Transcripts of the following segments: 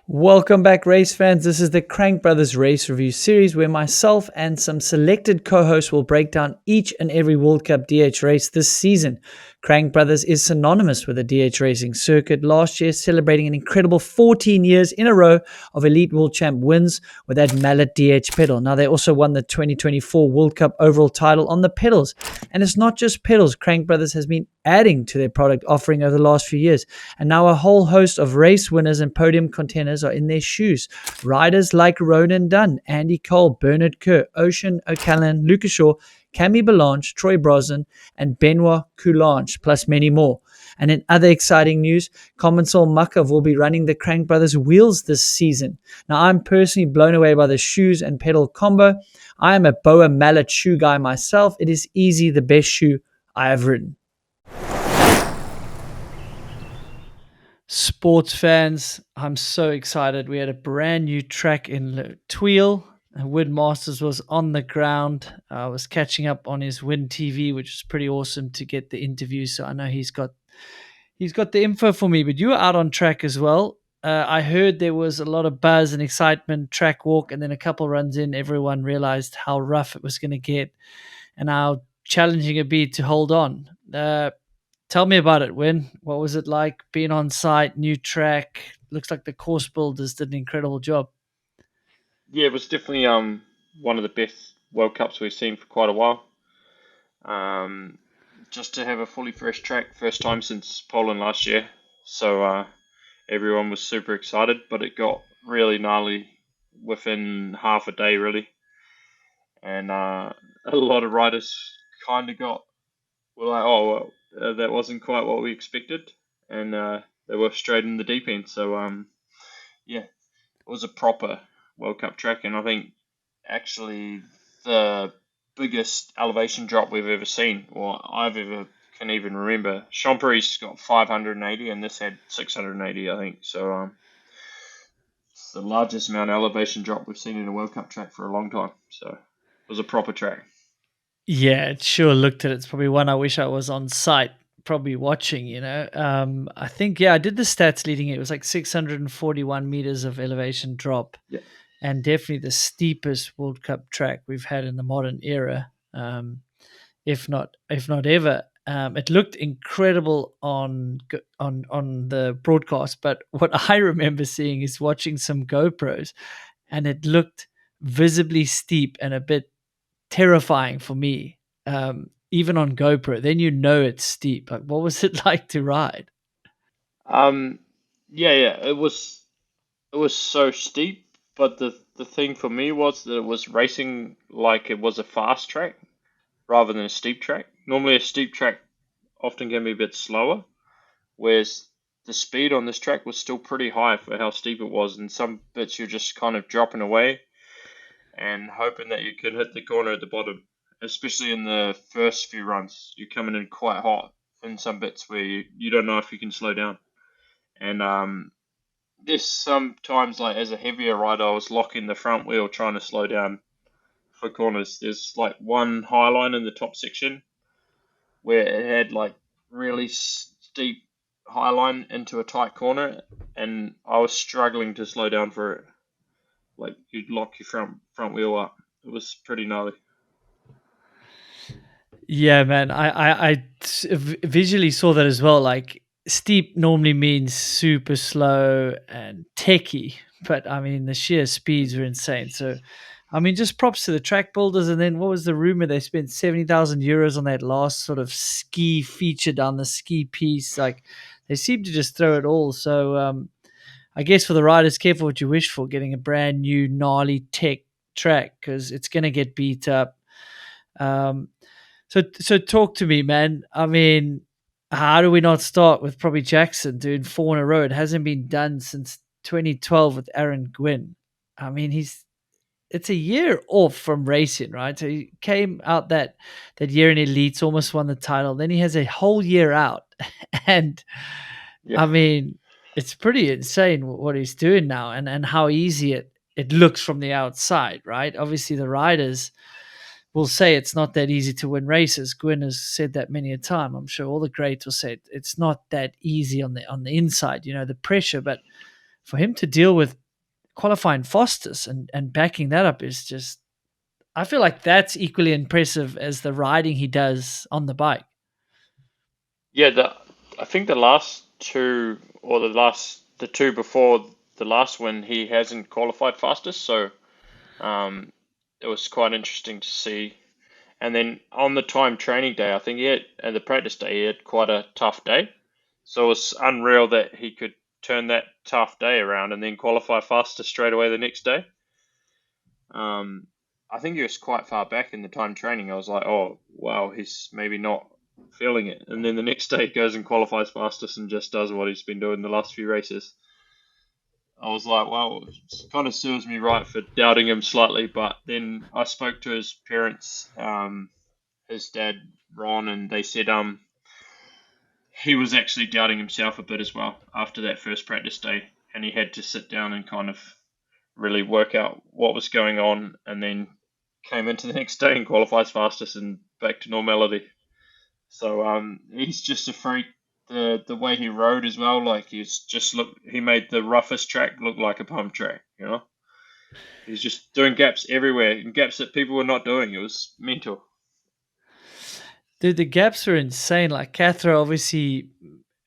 Welcome back, race fans. This is the Crank Brothers Race Review series where myself and some selected co-hosts will break down each and every World Cup DH race this season. Crank Brothers is synonymous with the DH racing circuit, last year celebrating an incredible 14 years in a row of Elite World Champ wins with that mallet DH pedal. Now, they also won the 2024 World Cup overall title on the pedals. And it's not just pedals. Crank Brothers has been adding to their product offering over the last few years. And now a whole host of race winners and podium contenders are in their shoes. Riders like Ronan Dunn, Andy Cole, Bernard Kerr, Ocean O'Callaghan, Lucas Shaw, Camille Balanche, Troy Brosnan, and Benoit Coulange, plus many more. And in other exciting news, Commensal Makov will be running the Crank Brothers wheels this season. Now, I'm personally blown away by the shoes and pedal combo. I am a Boa Mallet shoe guy myself. It is easy the best shoe I have ridden. Sports fans, I'm so excited. We had a brand new track in Thuile. Wyn Masters was on the ground. I was catching up on his Wyn TV, which was pretty awesome to get the interview. So I know he's got the info for me. But you were out on track as well. I heard there was a lot of buzz and excitement, track walk, and then a couple runs in, everyone realized how rough it was going to get and how challenging it'd be to hold on. Tell me about it, Wyn. What was it like being on site, new track? Looks like the course builders did an incredible job. Yeah, it was definitely one of the best World Cups we've seen for quite a while. Just to have a fully fresh track, first time since Poland last year. So everyone was super excited, but it got really gnarly within half a day, really. And a lot of riders kind of were like, oh, well, that wasn't quite what we expected. And they were straight in the deep end. So, yeah, it was a proper World Cup track. And I think actually the biggest elevation drop we've ever seen, or I've ever can even remember. Champery's got 580 and this had 680, I think. So it's the largest amount of elevation drop we've seen in a World Cup track for a long time. So it was a proper track. Yeah, it sure looked at it. It's probably one I wish I was on site, probably watching, I think, I did the stats leading it. It was like 641 meters of elevation drop. Yeah. And definitely the steepest World Cup track we've had in the modern era, if not ever. It looked incredible on the broadcast, but what I remember seeing is watching some GoPros, and it looked visibly steep and a bit terrifying for me, even on GoPro. Then it's steep. Like, what was it like to ride? Yeah, it was so steep, but the thing for me was that it was racing like it was a fast track rather than a steep track. Normally, a steep track often can be a bit slower, whereas the speed on this track was still pretty high for how steep it was. And some bits you're just kind of dropping away and hoping that you could hit the corner at the bottom, especially in the first few runs. You're coming in quite hot in some bits where you don't know if you can slow down. And there's sometimes, like as a heavier rider, I was locking the front wheel trying to slow down for corners. There's like one high line in the top section where it had like really steep high line into a tight corner, and I was struggling to slow down for it. Like you'd lock your front wheel up. It was pretty gnarly. Yeah, man. I visually saw that as well. Like, steep normally means super slow and techy, but I mean the sheer speeds were insane. So, I mean, just props to the track builders. And then what was the rumor? They spent 70,000 euros on that last sort of ski feature down the ski piece. Like, they seem to just throw it all. So, I guess for the riders, careful what you wish for, getting a brand new gnarly tech track, because it's going to get beat up. So talk to me, man. I mean, how do we not start with probably Jackson doing 4 in a row? It hasn't been done since 2012 with Aaron Gwynn. I mean, it's a year off from racing, right? So he came out that year in elites, almost won the title. Then he has a whole year out, and Yeah. I mean, it's pretty insane what he's doing now, and how easy it looks from the outside, right? Obviously, the riders will say it's not that easy to win races. Gwyn has said that many a time. I'm sure all the greats will say it's not that easy on the inside, the pressure. But for him to deal with qualifying fastest and backing that up is just, I feel like that's equally impressive as the riding he does on the bike. Yeah, I think the last two, or the two before the last one, he hasn't qualified fastest, so it was quite interesting to see. And then on the time training day, I think and the practice day, he had quite a tough day. So it was unreal that he could turn that tough day around and then qualify faster straight away the next day. I think he was quite far back in the time training. I was like, oh, wow, he's maybe not feeling it. And then the next day he goes and qualifies fastest and just does what he's been doing the last few races. I was like, well, it kind of serves me right for doubting him slightly. But then I spoke to his parents, his dad, Ron, and they said he was actually doubting himself a bit as well after that first practice day. And he had to sit down and kind of really work out what was going on, and then came into the next day and qualifies fastest and back to normality. So he's just a freak. The way he rode as well, like he made the roughest track look like a pump track, you know? He's just doing gaps everywhere, and gaps that people were not doing. It was mental. Dude, the gaps are insane. Like Cathro obviously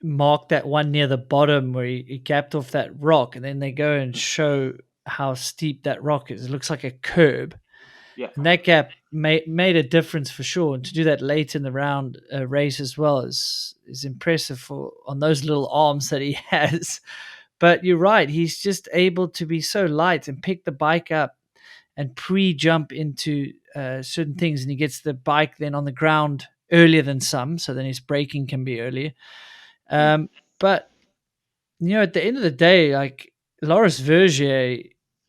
marked that one near the bottom where he gapped off that rock, and then they go and show how steep that rock is. It looks like a curb. Yeah. And that gap made a difference for sure. And to do that late in the round race as well is impressive on those little arms that he has. But you're right. He's just able to be so light and pick the bike up and pre-jump into certain things. And he gets the bike then on the ground earlier than some. So then his braking can be earlier. But, at the end of the day, like Loris Vergier,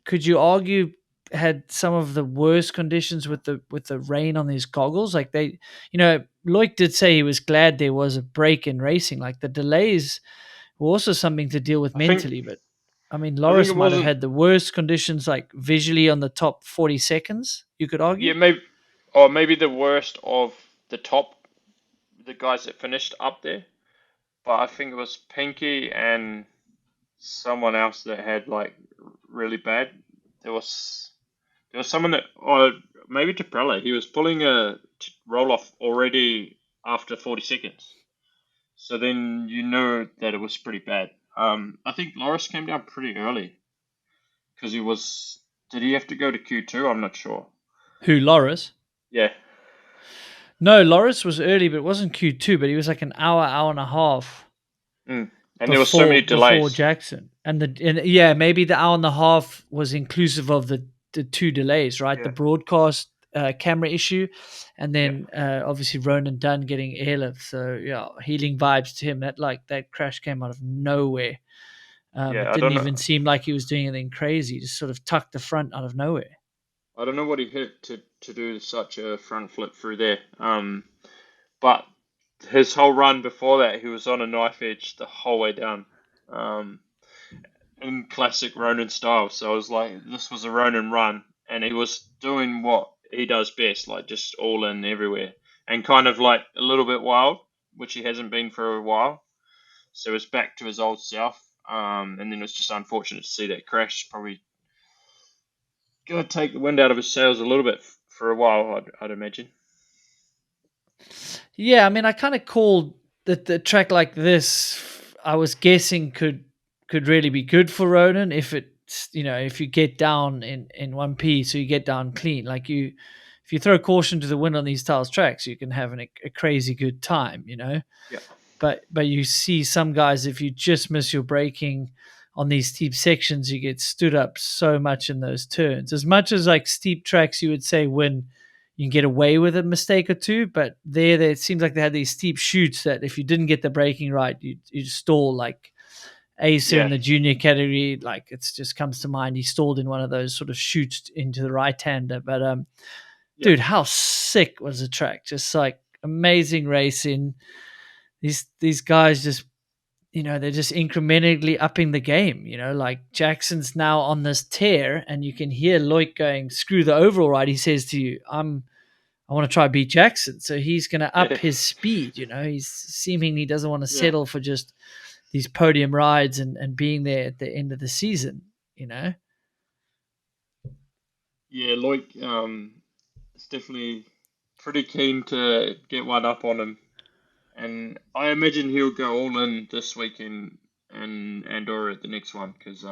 could you argue had some of the worst conditions with the rain on his goggles? Like Loic did say he was glad there was a break in racing. Like the delays were also something to deal with I think mentally. But I mean, I think Loris it might have wasn't. had the worst conditions, like visually on the top 40 seconds. You could argue. Yeah, maybe the worst of the guys that finished up there. But I think it was Pinky and someone else that had like really bad. There was someone that, or maybe Taprella. He was pulling a roll off already after 40 seconds. So then you know that it was pretty bad. I think Loris came down pretty early because he was. Did he have to go to Q2? I'm not sure. Who, Loris? Yeah. No, Loris was early, but it wasn't Q2. But he was like an hour and a half Mm. And there were so many before delays. Jackson, and maybe the hour and a half was inclusive of the two delays, right? The Yeah. broadcast camera issue, and Yeah. then obviously Ronan Dunn getting airlift. So yeah, healing vibes to him. That crash came out of nowhere. Yeah. It I didn't don't know. even seem like he was doing anything crazy. Just sort of tucked the front out of nowhere. I don't know what he hit to do such a front flip through there. But his whole run before that, he was on a knife edge the whole way down, um, in classic Ronan style. So I was like, this was a Ronan run, and he was doing what he does best, like just all in everywhere, and kind of like a little bit wild, which he hasn't been for a while. So it was back to his old self, and then it was just unfortunate to see that crash. Probably gonna take the wind out of his sails a little bit for a while, I'd imagine. Yeah, I mean, I kind of called that the track like this. I was guessing could really be good for Ronan if if you get down in 1P, so you get down clean. Like if you throw caution to the wind on these styles tracks, you can have a crazy good time. Yeah, But you see some guys, if you just miss your braking on these steep sections, you get stood up so much in those turns. As much as like steep tracks, you would say when you can get away with a mistake or two, but there it seems like they had these steep chutes that if you didn't get the braking right, you stall. Like Acer in yeah, the junior category, like it just comes to mind. He stalled in one of those sort of chutes into the right hander. But yeah, dude, how sick was the track? Just like amazing racing. These guys just they're just incrementally upping the game. Like Jackson's now on this tear, and you can hear Loic going, "Screw the overall ride." He says to you, I want to try beat Jackson." So he's going to up yeah, his speed. He's seemingly doesn't want to yeah. settle for just these podium rides and being there at the end of the season. Yeah, Loic is definitely pretty keen to get one up on him, and I imagine he'll go all in this weekend and Andorra at the next one because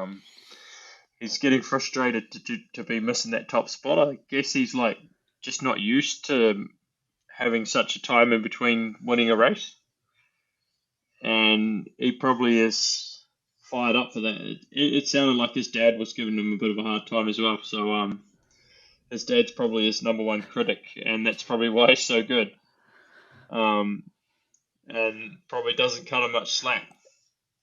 he's getting frustrated to be missing that top spot. I guess he's like just not used to having such a time in between winning a race, and he probably is fired up for that. It sounded like his dad was giving him a bit of a hard time as well. So his dad's probably his number one critic, and that's probably why he's so good. And probably doesn't cut him much slack.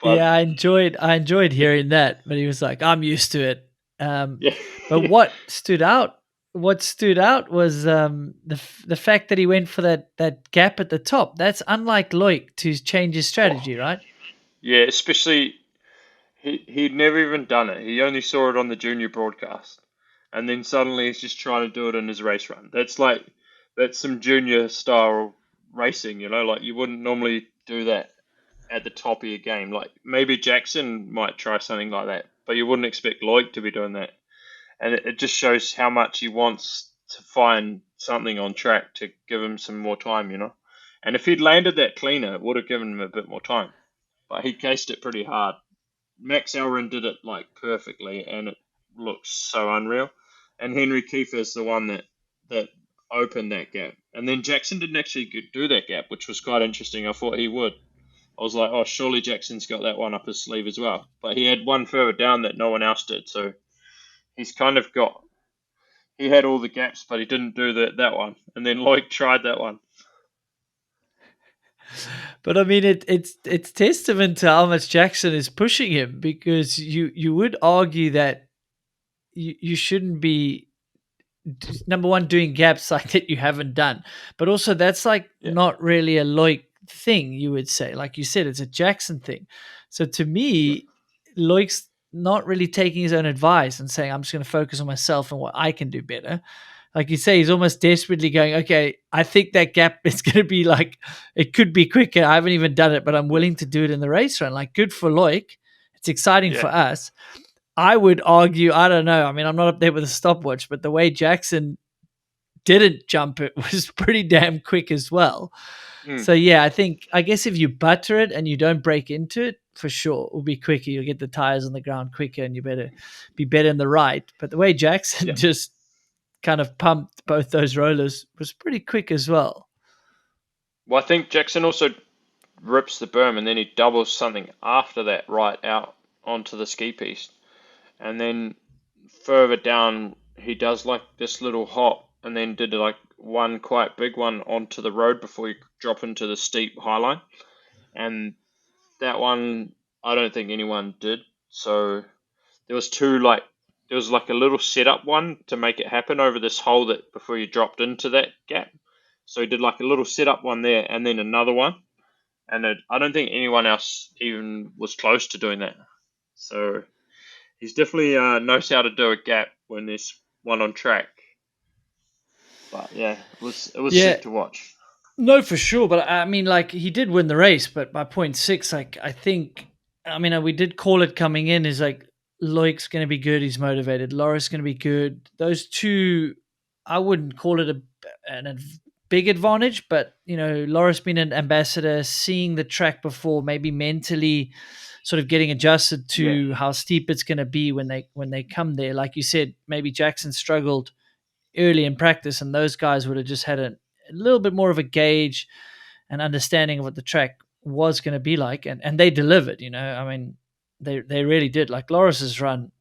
But Yeah, I enjoyed hearing that, but he was like, "I'm used to it." yeah, But what stood out? What stood out was the fact that he went for that gap at the top. That's unlike Loic to change his oh, strategy, right? yeah, especially he'd never even done it. He only saw it on the junior broadcast, and then suddenly he's just trying to do it in his race run. That's some junior style racing, like you wouldn't normally do that at the top of your game. Like maybe Jackson might try something like that, but you wouldn't expect Loic to be doing that. And it just shows how much he wants to find something on track to give him some more time. And if he'd landed that cleaner, it would have given him a bit more time. But he cased it pretty hard. Max Elrin did it like perfectly, and it looks so unreal. And Henry Kiefer is the one that opened that gap. And then Jackson didn't actually do that gap, which was quite interesting. I thought he would. I was like, oh, surely Jackson's got that one up his sleeve as well. But he had one further down that no one else did. So he's kind of he had all the gaps, but he didn't do that one. And then Loic tried that one. But I mean, it's testament to how much Jackson is pushing him, because you would argue that you shouldn't be, number one, doing gaps like that you haven't done, but also that's like Yeah, not really a Loic thing. You would say, like you said, it's a Jackson thing. So to yeah, me, Loic's not really taking his own advice and saying, I'm just going to focus on myself and what I can do better. Like you say, he's almost desperately going, okay, I think that gap is going to be like, it could be quicker. I haven't even done it, but I'm yeah, willing to do it in the race run. Like, good for Loic. It's exciting yeah. for us. I would argue, I don't know. I mean, I'm not up there with a stopwatch, but the way Jackson didn't jump it was pretty damn quick as well. Mm, So yeah, I guess if you butter it and you don't break into it, for sure, it will be quicker. You'll get the tires on the ground quicker, and you better be better in the right. But the way Jackson yeah. just kind of pumped both those rollers was pretty quick as well. Well, I think Jackson also rips the berm and then he doubles something after that right out onto the ski piece. And then further down, he does like this little hop and then did like one quite big one onto the road before you drop into the steep highline. And that one, I don't think anyone did. So there was there was like a little setup one to make it happen over this hole that before you dropped into that gap. So he did like a little setup one there and then another one. And I don't think anyone else even was close to doing that. So he's definitely knows how to do a gap when there's one on track. But yeah, it was Yeah, sick to watch. no, for sure. But I mean, like, he did win the race, but by point six, like, I think, I mean, we did call it coming in, is like, Loic's going to be good. He's motivated. Loris going to be good. Those two, I wouldn't call it a big advantage, but, Loris being an ambassador, seeing the track before, maybe mentally sort of getting adjusted Yeah, to how steep it's going to be when they come there. Like you said, maybe Jackson struggled early in practice, and those guys would have just had a little bit more of a gauge and understanding of what the track was going to be like, and they delivered. I mean, they really did. Like Loris's run,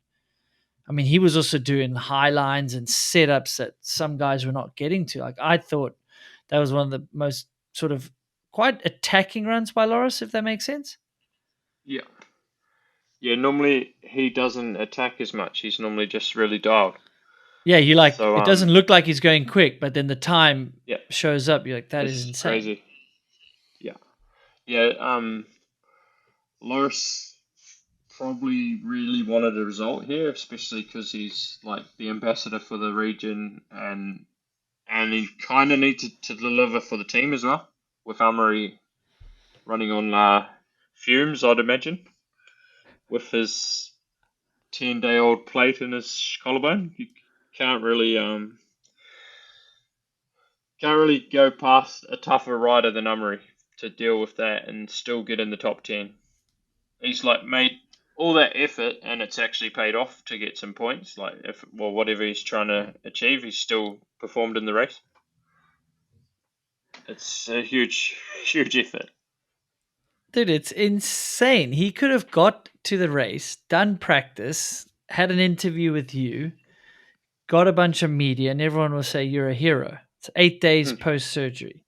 I mean, he was also doing high lines and setups that some guys were not getting to. Like, I thought that was one of the most sort of quite attacking runs by Loris, if that makes sense. yeah, yeah. Normally he doesn't attack as much. He's normally just really dialed. Yeah, you like, So it doesn't look like he's going quick, but then the time yeah, shows up. You're like, that is it's insane. crazy. Yeah, yeah. Loris probably really wanted a result here, especially because he's like the ambassador for the region, and he kind of needed to deliver for the team as well, with Amaury running on fumes, I'd imagine, with his 10-day-old plate in his collarbone. You can't really go past a tougher rider than Amaury to deal with that and still get in the top 10. He's like made all that effort and it's actually paid off to get some points. Like whatever he's trying to achieve, he's still performed in the race. It's a huge effort. Dude, it's insane. He could have got to the race, done practice, had an interview with you, got a bunch of media, and everyone will say you're a hero. It's 8 days post-surgery.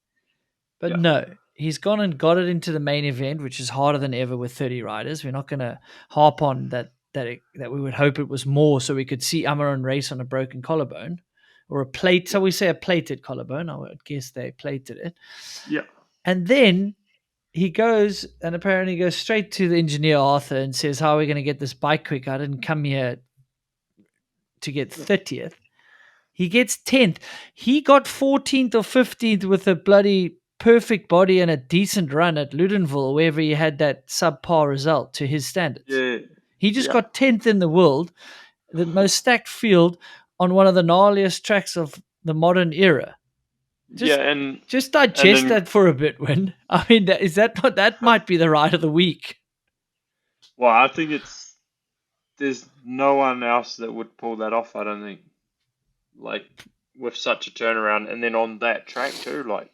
But Yeah. no, he's gone and got it into the main event, which is harder than ever with 30 riders. We're not going to harp on that we would hope it was more so we could see Amaury race on a broken collarbone or a plate. So we say a plated collarbone. I would guess they plated it. Yeah. And then he goes and apparently goes straight to the engineer Arthur and says, how are we going to get this bike quick? I didn't come here to get 30th. He gets 10th. He got 14th or 15th with a bloody perfect body and a decent run at Ludenville, wherever he had that subpar result to his standards. Yeah. He just got 10th in the world, the most stacked field on one of the gnarliest tracks of the modern era. Just digest that for a bit, Wyn. I mean, that might be the ride of the week. Well, I think there's no one else that would pull that off, I don't think. Like, with such a turnaround, and then on that track too, like,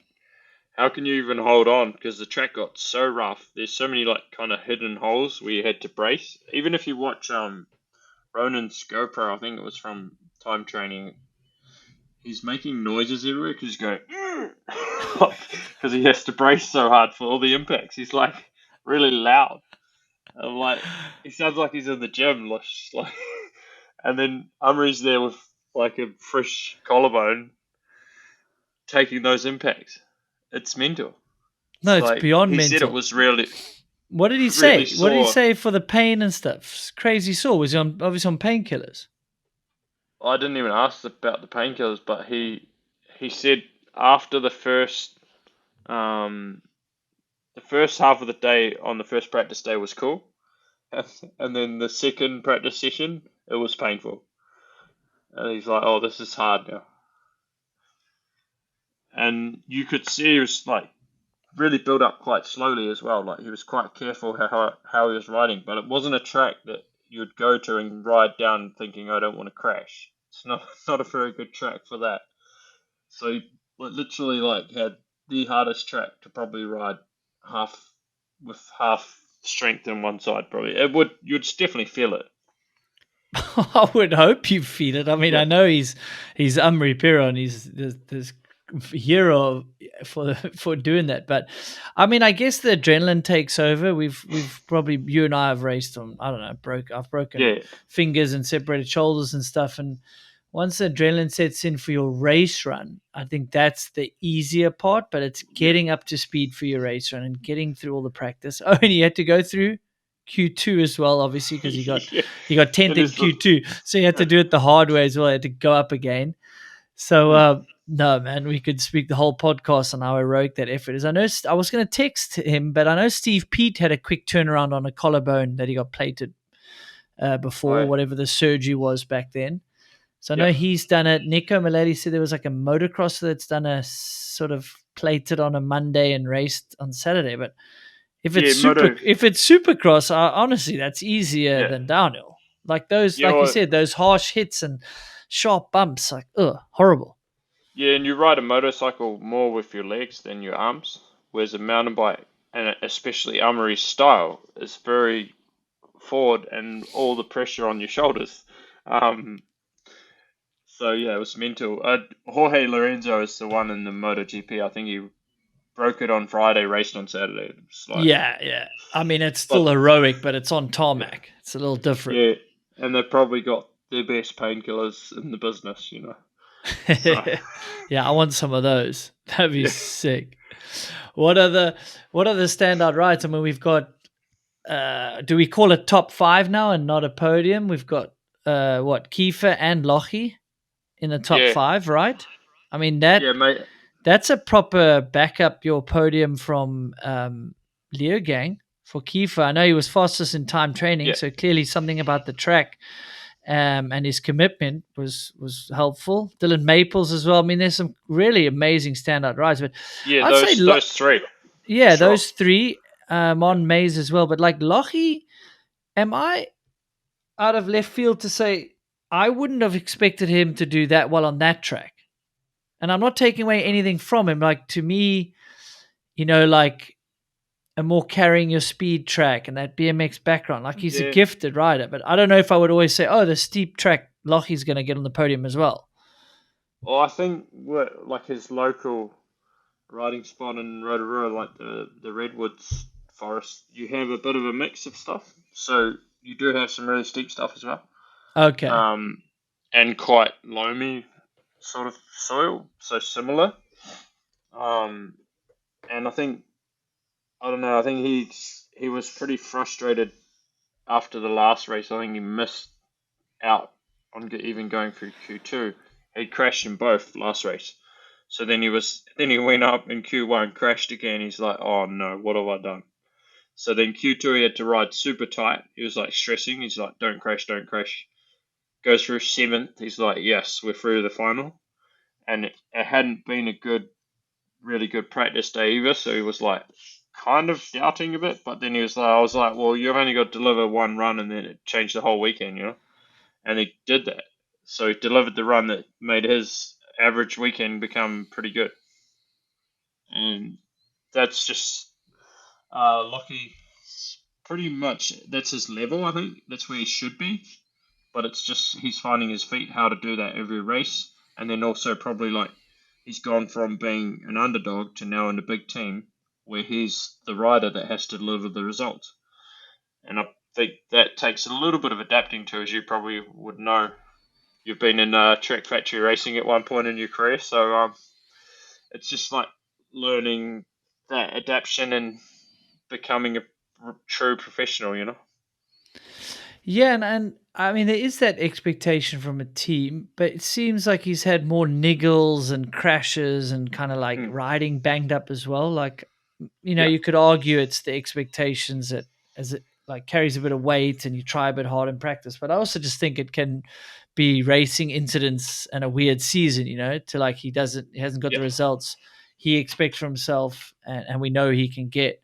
how can you even hold on? Because the track got so rough. There's so many, like, kind of hidden holes where you had to brace. Even if you watch Ronan's GoPro, I think it was from time training, he's making noises everywhere because he's going, because he has to brace so hard for all the impacts. He's, like, really loud. I'm like, he sounds like he's in the gym, like, and then Amaury's there with like a fresh collarbone, taking those impacts. It's mental. No, it's like, beyond he mental. He said it was really. What did he say? What did he say for the pain and stuff? It's crazy sore. Was he obviously on painkillers? I didn't even ask about the painkillers, but he said after the first half of the day on the first practice day was cool, and then the second practice session it was painful, and he's like, "Oh, this is hard now." And you could see he was like really built up quite slowly as well. Like he was quite careful how he was riding, but it wasn't a track that you'd go to and ride down thinking, "I don't want to crash." It's not a very good track for that. So he literally like had the hardest track to probably ride with half strength on one side. Probably you'd definitely feel it. I would hope you feel it. I mean, I know he's Amaury Pierron. He's this hero for doing that. But I mean, I guess the adrenaline takes over. We've probably, you and I have raced on, I don't know, I've broken fingers and separated shoulders and stuff. And once the adrenaline sets in for your race run, I think that's the easier part, but it's getting up to speed for your race run and getting through all the practice. Oh, and you had to go through Q2 as well, obviously, because he got 10th in Q2. So you had to do it the hard way as well. You had to go up again. So, no, man, we could speak the whole podcast on how heroic that effort is. I know I was going to text him, but I know Steve Pete had a quick turnaround on a collarbone that he got plated before, whatever the surgery was back then. So I know he's done it. Nico Milady said there was like a motocrosser that's done a sort of plated on a Monday and raced on Saturday. But if it's supercross, honestly, that's easier than downhill. Like those, like you said, those harsh hits and sharp bumps, like horrible. Yeah, and you ride a motorcycle more with your legs than your arms, whereas a mountain bike, and especially Amaury's style, is very forward and all the pressure on your shoulders. So yeah, it was mental. Jorge Lorenzo is the one in the MotoGP. I think he broke it on Friday, raced on Saturday. Like, yeah. I mean, it's still heroic, but it's on tarmac. Yeah. It's a little different. Yeah, and they've probably got the best painkillers in the business, you know. So. Yeah, I want some of those. That'd be sick. What are the standout rides? I mean, we've got. Do we call it top 5 now and not a podium? We've got Kiefer and Lochy in the top 5, right? I mean that's a proper backup your podium from Leogang. for Kiefer. I know he was fastest in time training, Yeah, so clearly something about the track and his commitment was helpful. Dylan Maples as well. I mean, there's some really amazing standout rides, but yeah, I'd say, those three for yeah, sure. those three, Yeah, on Maes as well. But like Lockie, am I out of left field to say I wouldn't have expected him to do that well on that track? And I'm not taking away anything from him. Like to me, like a more carrying your speed track and that BMX background. Like he's a yeah. gifted rider, but I don't know if I would always say, oh, the steep track, Lochie's going to get on the podium as well. Well, I think like his local riding spot in Rotorua, like the Redwoods Forest, you have a bit of a mix of stuff. So you do have some really steep stuff as well, Okay. um, and quite loamy sort of soil, so similar. Um, and I don't know. I think he was pretty frustrated after the last race. I think he missed out on even going through Q2. He crashed in both last race. So then he went up in Q1, crashed again. He's like, oh no, what have I done? So then Q2 he had to ride super tight. He was like stressing. He's like, don't crash, don't crash. Goes through seventh. He's like, yes, we're through the final. And it hadn't been a really good practice day either. So he was like kind of doubting a bit. But then I was like, well, you've only got to deliver one run, and then it changed the whole weekend, And he did that. So he delivered the run that made his average weekend become pretty good. And that's just Lockie. Pretty much that's his level. I think that's where he should be. But it's just he's finding his feet how to do that every race, and then also probably like he's gone from being an underdog to now in a big team where he's the rider that has to deliver the results. And I think that takes a little bit of adapting to, as you probably would know. You've been in track factory racing at one point in your career, so it's just like learning that adaptation and becoming a true professional. Yeah, and I mean there is that expectation from a team, but it seems like he's had more niggles and crashes and kind of like Mm. riding banged up as well. Like Yeah, you could argue it's the expectations that as it like carries a bit of weight and you try a bit hard in practice. But I also just think it can be racing incidents and a weird season, to like he hasn't got yeah, the results he expects from himself and we know he can get.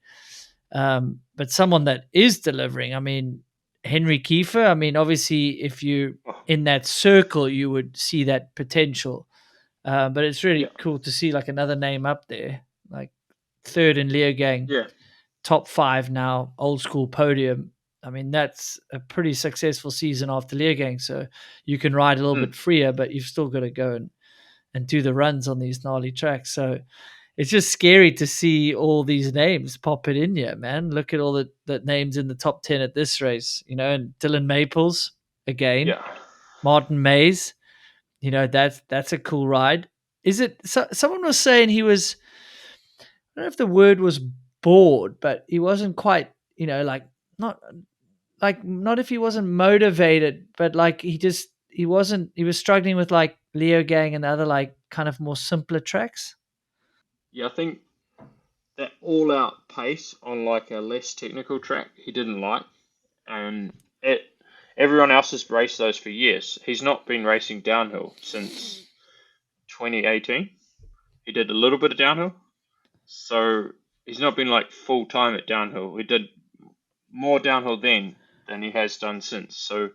But someone that is delivering, I mean, Henry Kiefer, I mean, obviously, if you oh, in that circle, you would see that potential. But it's yeah, really cool to see like another name up there, like third in Leogang, yeah. top five now, old school podium. I mean, that's a pretty successful season after Leogang. So you can ride a little Mm. bit freer, but you've still got to go and do the runs on these gnarly tracks. So it's just scary to see all these names popping in here, man. Look at all the names in the top 10 at this race, and Dylan Maples again, Yeah. Martin Maes, that's a cool ride. Is it someone was saying he was, I don't know if the word was bored, but he wasn't quite, like not not if he wasn't motivated, but like he was struggling with like Leo Gang and other like kind of more simpler tracks. Yeah, I think that all out pace on like a less technical track he didn't like. And it everyone else has raced those for years. He's not been racing downhill since 2018. He did a little bit of downhill. So he's not been like full time at downhill. He did more downhill then than he has done since. So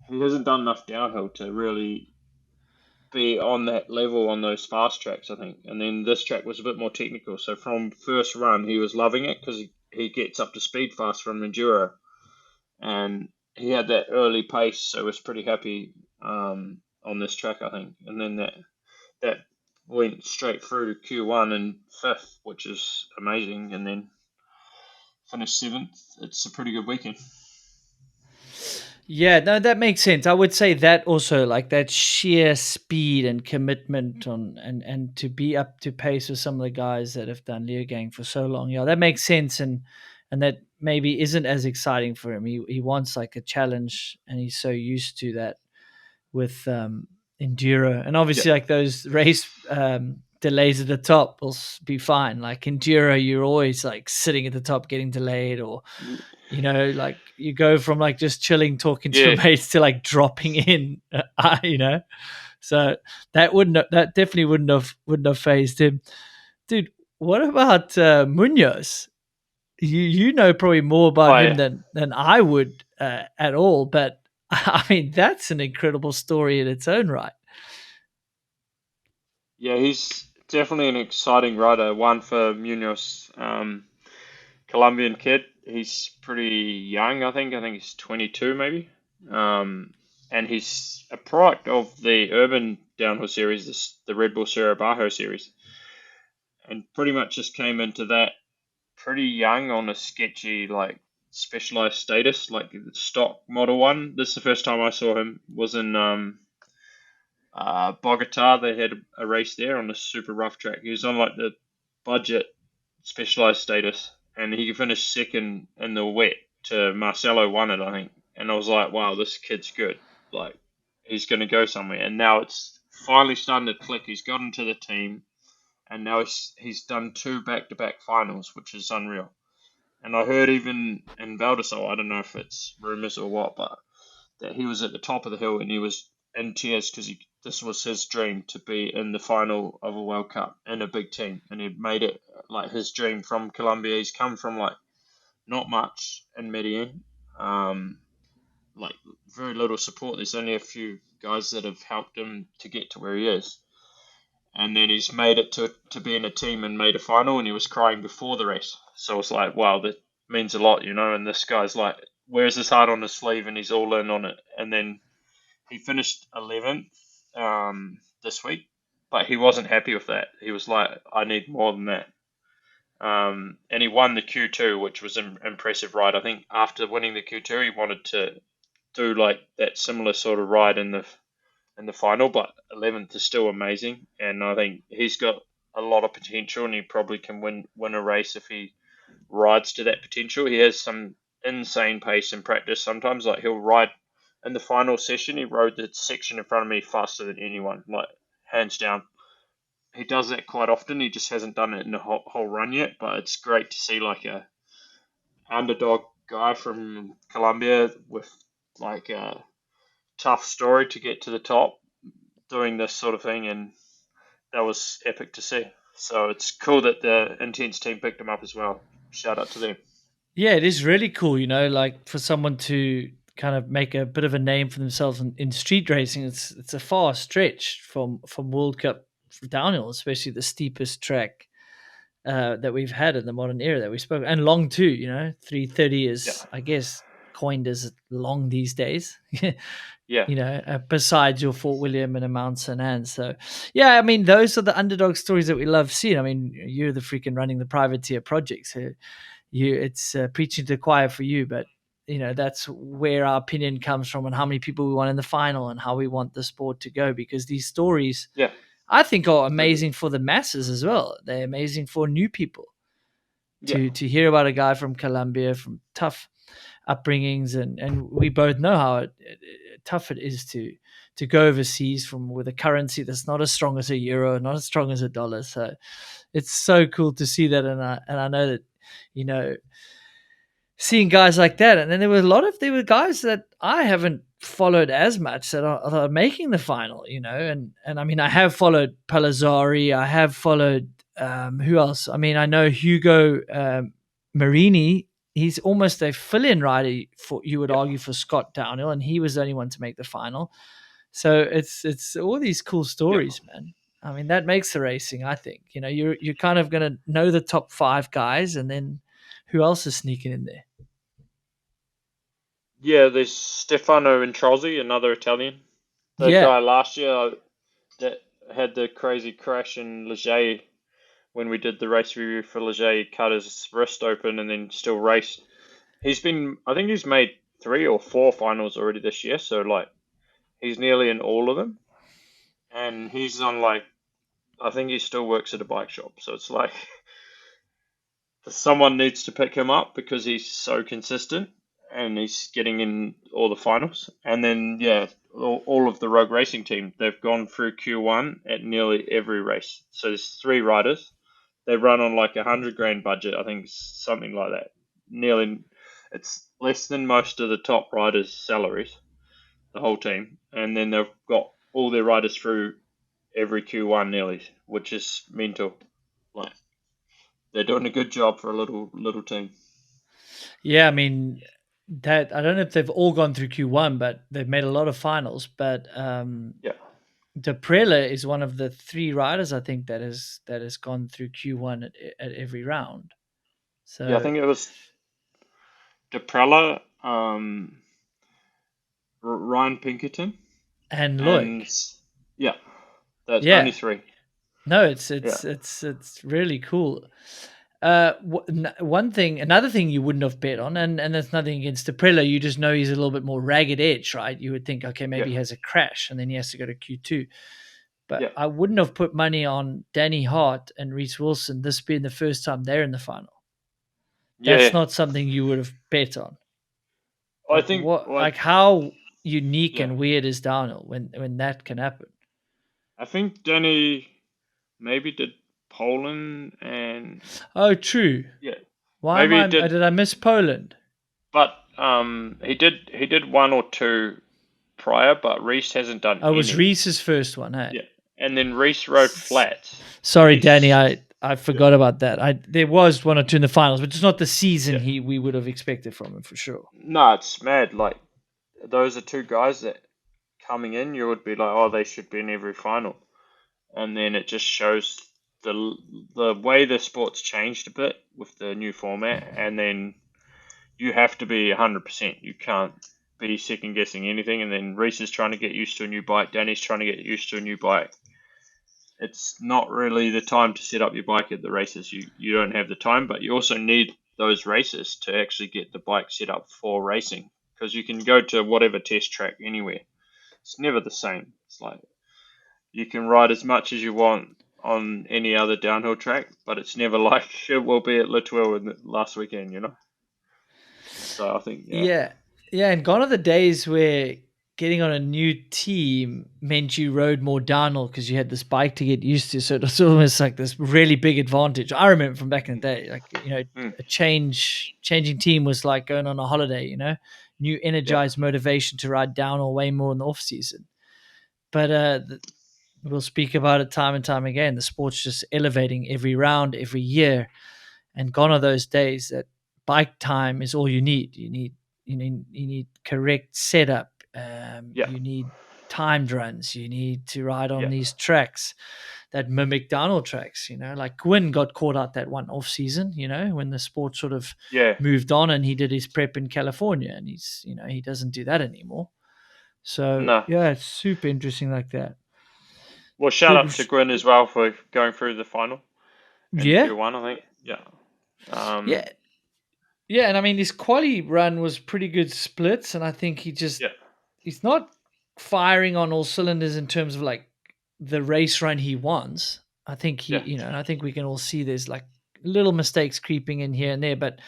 he hasn't done enough downhill to really be on that level on those fast tracks, I think. And then this track was a bit more technical. So from first run, he was loving it because he gets up to speed fast from Enduro. And he had that early pace, so was pretty happy on this track, I think. And then that went straight through to Q1 and fifth, which is amazing. And then finished seventh. It's a pretty good weekend. Yeah, no, that makes sense. I would say that also, like that sheer speed and commitment on and to be up to pace with some of the guys that have done Leogang for so long. Yeah, that makes sense, and that maybe isn't as exciting for him. He wants like a challenge, and he's so used to that with enduro, and Yeah, obviously like those race delays at the top will be fine. Like enduro, you're always like sitting at the top getting delayed, or like you go from like just chilling talking to your Yeah. mates to like dropping in, so that definitely wouldn't have phased him, dude. What about Munoz? You know probably more about Oh him yeah. than I would at all, but I mean that's an incredible story in its own right. Yeah, he's definitely an exciting rider. One for Munoz, Colombian kid. He's pretty young, I think. I think he's 22 maybe. And he's a product of the urban downhill series, the Red Bull Cerro Bajo series, and pretty much just came into that pretty young on a sketchy like specialized status, like the stock Model One. This is the first time I saw him. Was in Bogota. They had a race there on a super rough track. He was on like the budget specialized status, and he finished second in the wet to Marcelo won it, I think. And I was like, wow, this kid's good. Like, he's going to go somewhere. And now it's finally starting to click. He's got into the team, and now he's done two back-to-back finals, which is unreal. And I heard even in Valdesol, I don't know if it's rumors or what, but that he was at the top of the hill and he was in tears because this was his dream to be in the final of a World Cup in a big team, and he made it like his dream from Colombia. He's come from like not much in Medellin, like very little support. There's only a few guys that have helped him to get to where he is, and then he's made it to be in a team and made a final, and he was crying before the race. So it's like, wow, that means a lot, And this guy's like wears his heart on his sleeve, and he's all in on it. And then he finished 11th this week, but he wasn't happy with that. He was like, I need more than that. And he won the Q2, which was an impressive ride. I think after winning the Q2, he wanted to do like that similar sort of ride in the final, but 11th is still amazing. And I think he's got a lot of potential, and he probably can win a race if he rides to that potential. He has some insane pace in practice. Sometimes, like he'll ride in the final session. He rode the section in front of me faster than anyone, like hands down. He does that quite often. He just hasn't done it in the whole run yet. But it's great to see like a underdog guy from Colombia with like a tough story to get to the top doing this sort of thing, and that was epic to see. So it's cool that the Intense team picked him up as well. Shout out to them. Yeah, it is really cool, like for someone to kind of make a bit of a name for themselves in street racing. It's a far stretch from World Cup downhill, especially the steepest track that we've had in the modern era that we spoke, and long too. 330 Yeah, is, I guess, coined as long these days. yeah, Besides your Fort William and a Mount St. Anne. So, yeah, I mean, those are the underdog stories that we love seeing. I mean, you're the freaking running the privateer project, so it's preaching to the choir for you, but that's where our opinion comes from, and how many people we want in the final, and how we want the sport to go, because these stories, yeah, I think, are totally. amazing for the masses as well. They're amazing for new people Yeah, to hear about a guy from Colombia, from tough upbringings, and we both know how tough it is to go overseas from with a currency that's not as strong as a euro, not as strong as a dollar. So it's so cool to see that, and I know that you know seeing guys like that. And then there were guys that I haven't followed as much that are making the final, and I mean, I have followed Palazzari, I have followed who else? I mean, I know Hugo Marini. He's almost a fill-in rider for, you would yeah, argue, for Scott Downhill, and he was the only one to make the final. So it's all these cool yeah. stories, man. I mean, that makes the racing, I think. You're kind of gonna know the top five guys, and then who else is sneaking in there? Yeah, there's Stefano Introzzi, another Italian. The Yeah. guy last year that had the crazy crash in Leger when we did the race review for Leger. He cut his wrist open and then still raced. I think he's made 3 or 4 finals already this year, so like he's nearly in all of them. And he's on like, I think he still works at a bike shop, so it's like someone needs to pick him up because he's so consistent and he's getting in all the finals. And then, yeah, all of the Rogue Racing team. They've gone through Q1 at nearly every race. So there's 3 riders. They run on like $100,000 budget, I think, something like that. It's less than most of the top riders' salaries, the whole team, and then they've got all their riders through every Q1 nearly, which is mental. Like, they're doing a good job for a little team. Yeah, I mean that I don't know if they've all gone through Q1, but they've made a lot of finals. But Yeah, De Prelle is one of the 3 riders I think that has gone through Q1 at every round. yeah. I So think it was DePrella, Ryan Pinkerton, and and Loic. yeah, that's only Yeah. 3. No, it's Yeah, it's it's it's really cool. Another thing you wouldn't have bet on, and there's nothing against Aprilla, you just know he's a little bit more ragged edge, right? You would think, okay, yeah, maybe he has a crash and then he has to go to Q2. But yeah, I wouldn't have put money on Danny Hart and Reese Wilson, this being the first time they're in the final. That's yeah. not something you would have bet on. I Like think what? what Like how unique yeah, and weird is downhill when that can happen? I think Danny maybe did Poland and Oh, true. yeah, Why am maybe he I? did, Did I miss Poland? but he did 1 or 2 prior, but Reese hasn't done Oh, it was any. Reese's first one, hey? Yeah, and then Reese rode flats, and Sorry, Danny, I yeah, forgot about that. There was 1 or 2 in the finals, but it's not the season yeah. we would have expected from him for sure. No, it's mad. Like, those are 2 guys that coming in, you would be like, oh, they should be in every final, and then it just shows the way the sport's changed a bit with the new format, and then you have to be 100%. You can't be second guessing anything. And then Reese is trying to get used to a new bike. Danny's trying to get used to a new bike. It's not really the time to set up your bike at the races. You don't have the time, but you also need those races to actually get the bike set up for racing, because you can go to whatever test track anywhere. It's never the same. It's like you can ride as much as you want on any other downhill track, but it's never like it will be at Litwell in the last weekend, you know? So I think, yeah. Yeah. Yeah, and gone are the days where getting on a new team meant you rode more downhill because you had this bike to get used to. So it was almost like this really big advantage. I remember from back in the day, like, Mm, a changing team was like going on a holiday, new yeah. energized motivation to ride downhill way more in the off season. But we'll speak about it time and time again. The sport's just elevating every round, every year, and gone are those days that bike time is all you need. You need correct setup. Yeah. You need timed runs. You need to ride on Yeah. these tracks that mimic downhill tracks. Like Gwyn got caught out that one off season. When the sport sort of Yeah. moved on and he did his prep in California, and he doesn't do that anymore. So No. yeah, it's super interesting like that. Well, shout Did out to Gwyn as well for going through the final in yeah, Q1, I think. Yeah. yeah, yeah, and I mean his quali run was pretty good splits, and I think Yeah. he's not firing on all cylinders in terms of like the race run he wants. I think Yeah. and I think we can all see there's like little mistakes creeping in here and there, but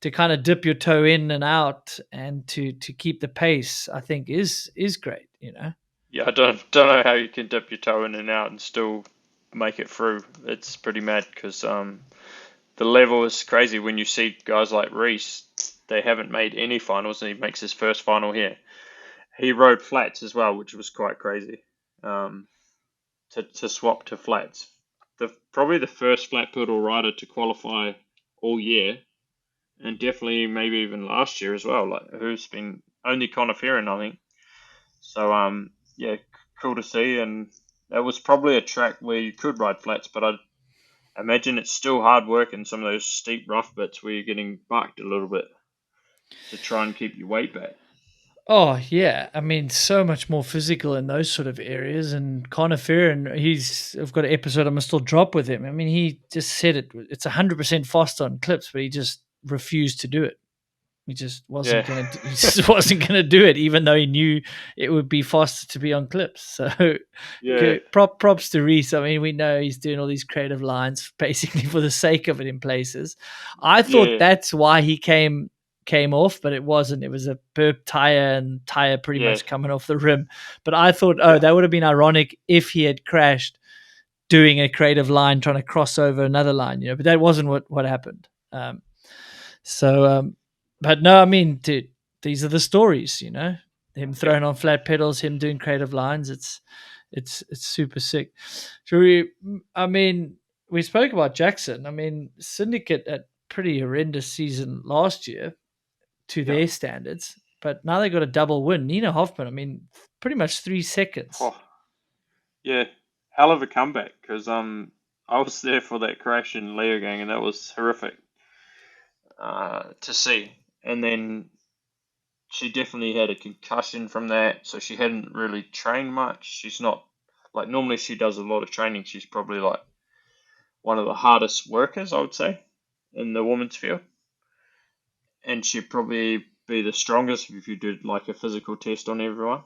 to kind of dip your toe in and out and to keep the pace, I think is great. Yeah. I don't know how you can dip your toe in and out and still make it through. It's pretty mad because the level is crazy when you see guys like Reese. They haven't made any finals, and he makes his first final here. He rode flats as well, which was quite crazy. To swap to flats. Probably the first flat pedal rider to qualify all year, and definitely maybe even last year as well. Like, who's been only Connor Ferrin, I think. So yeah, cool to see. And that was probably a track where you could ride flats, but I imagine it's still hard work in some of those steep rough bits where you're getting bucked a little bit to try and keep your weight back. Oh yeah, I mean, so much more physical in those sort of areas. And Conor Ferrin, I've got an episode I must still drop with him. I mean, he just said it's 100% faster on clips, but he just refused to do it. He just wasn't Yeah, gonna. He just wasn't gonna do it, even though he knew it would be faster to be on clips. So, yeah, props to Reese. I mean, we know he's doing all these creative lines basically for the sake of it in places. I thought yeah, that's why he came came off, but it wasn't. It was a burp tire and tire pretty Yeah, much coming off the rim. But I thought, yeah, that would have been ironic if he had crashed doing a creative line, trying to cross over another line, but that wasn't what happened. But no, I mean, dude, these are the stories, him yeah. throwing on flat pedals, him doing creative lines. It's super sick. So we spoke about Jackson. I mean, Syndicate had pretty horrendous season last year to Yeah. their standards, but now they got a double win. Nina Hoffman, I mean, pretty much 3 seconds. Oh, yeah. Hell of a comeback because I was there for that crash in Leogang and that was horrific to see. And then she definitely had a concussion from that, so she hadn't really trained much. She's not like normally she does a lot of training. She's probably like one of the hardest workers, I would say, in the women's field, and she'd probably be the strongest if you did like a physical test on everyone.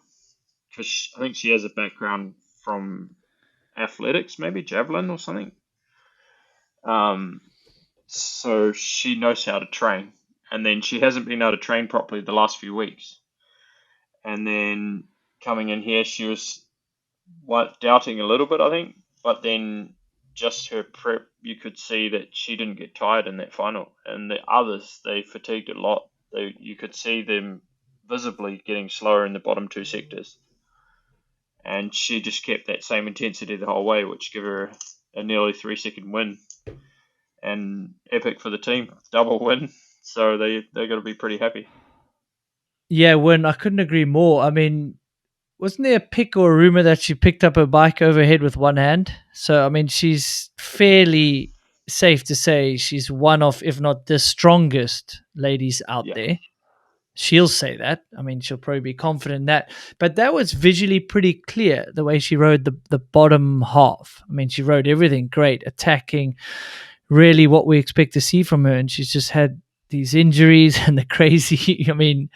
Because I think she has a background from athletics, maybe javelin or something. Um, so she knows how to train, and then she hasn't been able to train properly the last few weeks. And then coming in here, she was doubting a little bit, I think, but then just her prep, you could see that she didn't get tired in that final. And the others, they fatigued a lot. You could see them visibly getting slower in the bottom two sectors. And she just kept that same intensity the whole way, which gave her a nearly 3-second win. And epic for the team, double win. So they're going to be pretty happy. Yeah, Wyn, I couldn't agree more. I mean, wasn't there a pick or a rumor that she picked up her bike overhead with one hand? So, I mean, she's fairly safe to say she's one of, if not the strongest ladies out Yeah, there. She'll say that. I mean, she'll probably be confident in that. But that was visually pretty clear, the way she rode the bottom half. I mean, she rode everything great, attacking, really what we expect to see from her. And she's just had these injuries and the crazy, I mean,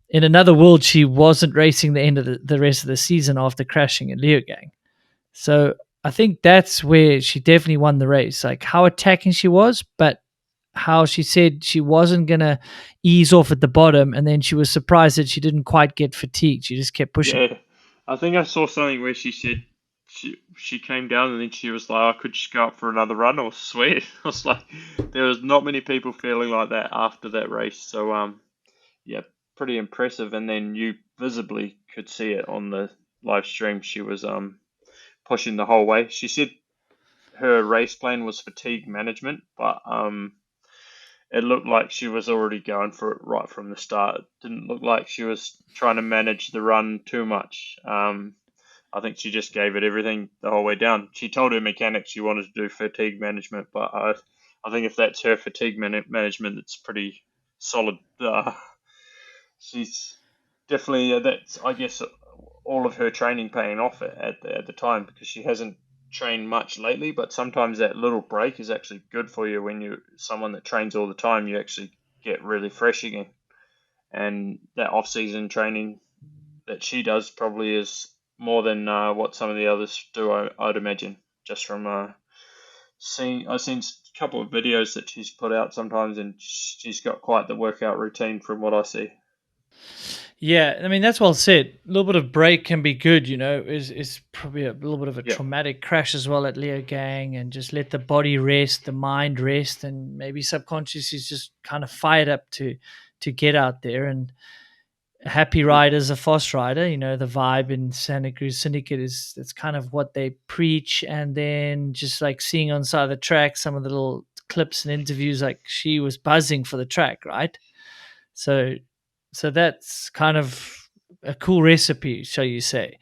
in another world, she wasn't racing the end of the rest of the season after crashing in Leogang. So I think that's where she definitely won the race. Like how attacking she was, but how she said she wasn't going to ease off at the bottom. And then she was surprised that she didn't quite get fatigued. She just kept pushing. yeah. I think I saw something where she said she came down and then she was like, I could just go up for another run or sweat. I was like, there was not many people feeling like that after that race. So yeah, pretty impressive. And then you visibly could see it on the live stream. She was pushing the whole way. She said her race plan was fatigue management, but it looked like she was already going for it right from the start. It didn't look like she was trying to manage the run too much. I think she just gave it everything the whole way down. She told her mechanics she wanted to do fatigue management, but I think if that's her fatigue management, it's pretty solid. She's definitely that's I guess all of her training paying off at the time because she hasn't trained much lately. But sometimes that little break is actually good for you when you're someone that trains all the time. You actually get really fresh again, and that off-season training that she does probably is more than what some of the others do. I'd imagine just from seeing I've seen a couple of videos that she's put out sometimes, and she's got quite the workout routine from what I see. Yeah, I mean that's well said. A little bit of break can be good, Is probably a little bit of a Yeah, traumatic crash as well at Leogang, and just let the body rest, the mind rest, and maybe subconsciously is just kind of fired up to get out there. And a happy rider is a fast rider. The vibe in Santa Cruz Syndicate is that's kind of what they preach. And then just like seeing on the side of the track some of the little clips and interviews, like she was buzzing for the track, right? So that's kind of a cool recipe, shall you say?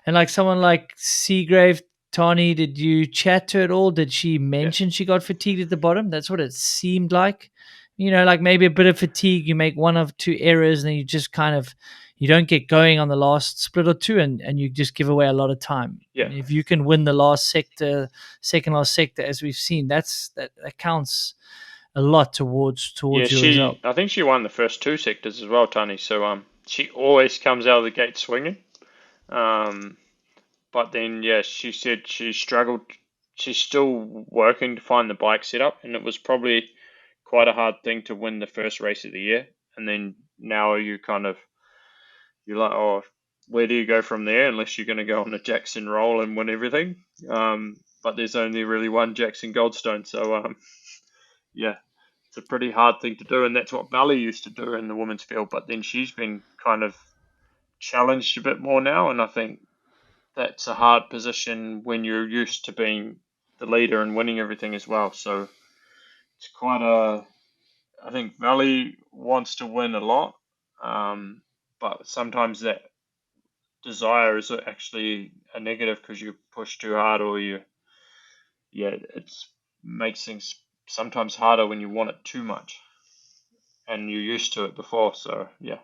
And like someone like Seagrave, Tawny, did you chat to her at all? Did she yeah, mention she got fatigued at the bottom? That's what it seemed like. Like maybe a bit of fatigue, you make one of two errors, and then you just kind of you don't get going on the last split or two, and you just give away a lot of time. yeah. And if you can win the last sector, second last sector, as we've seen, that counts a lot Yeah, towards your result. I think she won the first two sectors as well, Tony. So she always comes out of the gate swinging. Um, but then yeah, she said she struggled. She's still working to find the bike setup, and it was probably quite a hard thing to win the first race of the year, and then now you're like, oh, where do you go from there? Unless you're going to go on a Jackson roll and win everything. But there's only really one Jackson Goldstone, so yeah, it's a pretty hard thing to do, and that's what Valley used to do in the women's field. But then she's been kind of challenged a bit more now, and I think that's a hard position when you're used to being the leader and winning everything as well. So it's quite a. I think Valley wants to win a lot, but sometimes that desire is actually a negative because you push too hard, or it makes things sometimes harder when you want it too much and you're used to it before. So yeah.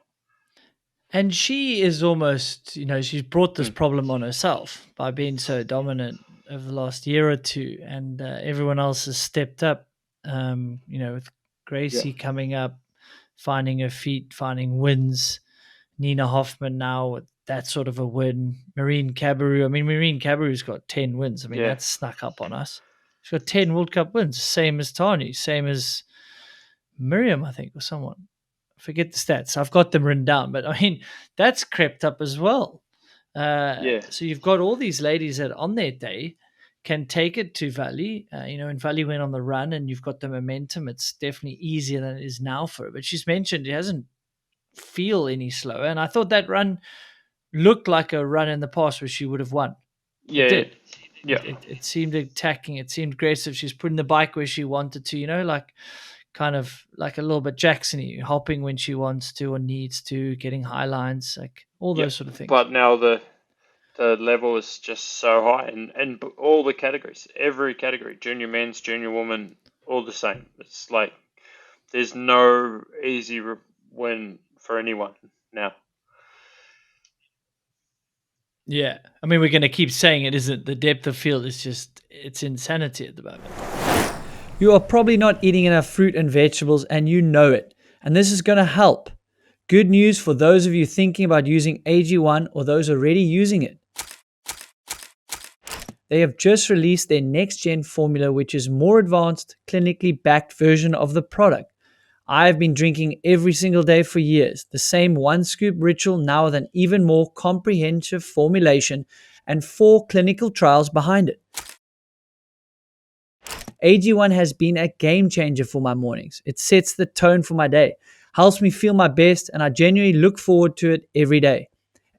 And she is almost, she's brought this problem on herself by being so dominant over the last year or two, and everyone else has stepped up. With Gracey coming up, finding her feet, finding wins. Nina Hoffman now with that sort of a win. Marine Cabarrou. I mean, Marine Cabarrou's got 10 wins. I mean, that's snuck up on us. She's got 10 World Cup wins, same as Tani, same as Miriam, I think, or someone. Forget the stats. I've got them written down, but I mean, that's crept up as well. So you've got all these ladies that on their day can take it to Valley. And Valley went on the run and you've got the momentum. It's definitely easier than it is now for her. But she's mentioned it hasn't feel any slower. And I thought that run looked like a run in the past where she would have won. Yeah. It did. Yeah. It seemed attacking. It seemed aggressive. She's putting the bike where she wanted to, like kind of like a little bit Jackson-y, hopping when she wants to or needs to, getting high lines, like all those sort of things. But now the level is just so high in all the categories, every category, junior men's, junior woman, all the same. It's like there's no easy win for anyone now. Yeah. I mean, we're going to keep saying it, isn't the depth of field is just, it's insanity at the moment. You are probably not eating enough fruit and vegetables and you know it. And this is going to help. Good news for those of you thinking about using AG1 or those already using it. They have just released their next-gen formula, which is more advanced, clinically backed version of the product. I've been drinking every single day for years. The same one scoop ritual now with an even more comprehensive formulation and 4 clinical trials behind it. AG1 has been a game changer for my mornings. It sets the tone for my day, helps me feel my best, and I genuinely look forward to it every day.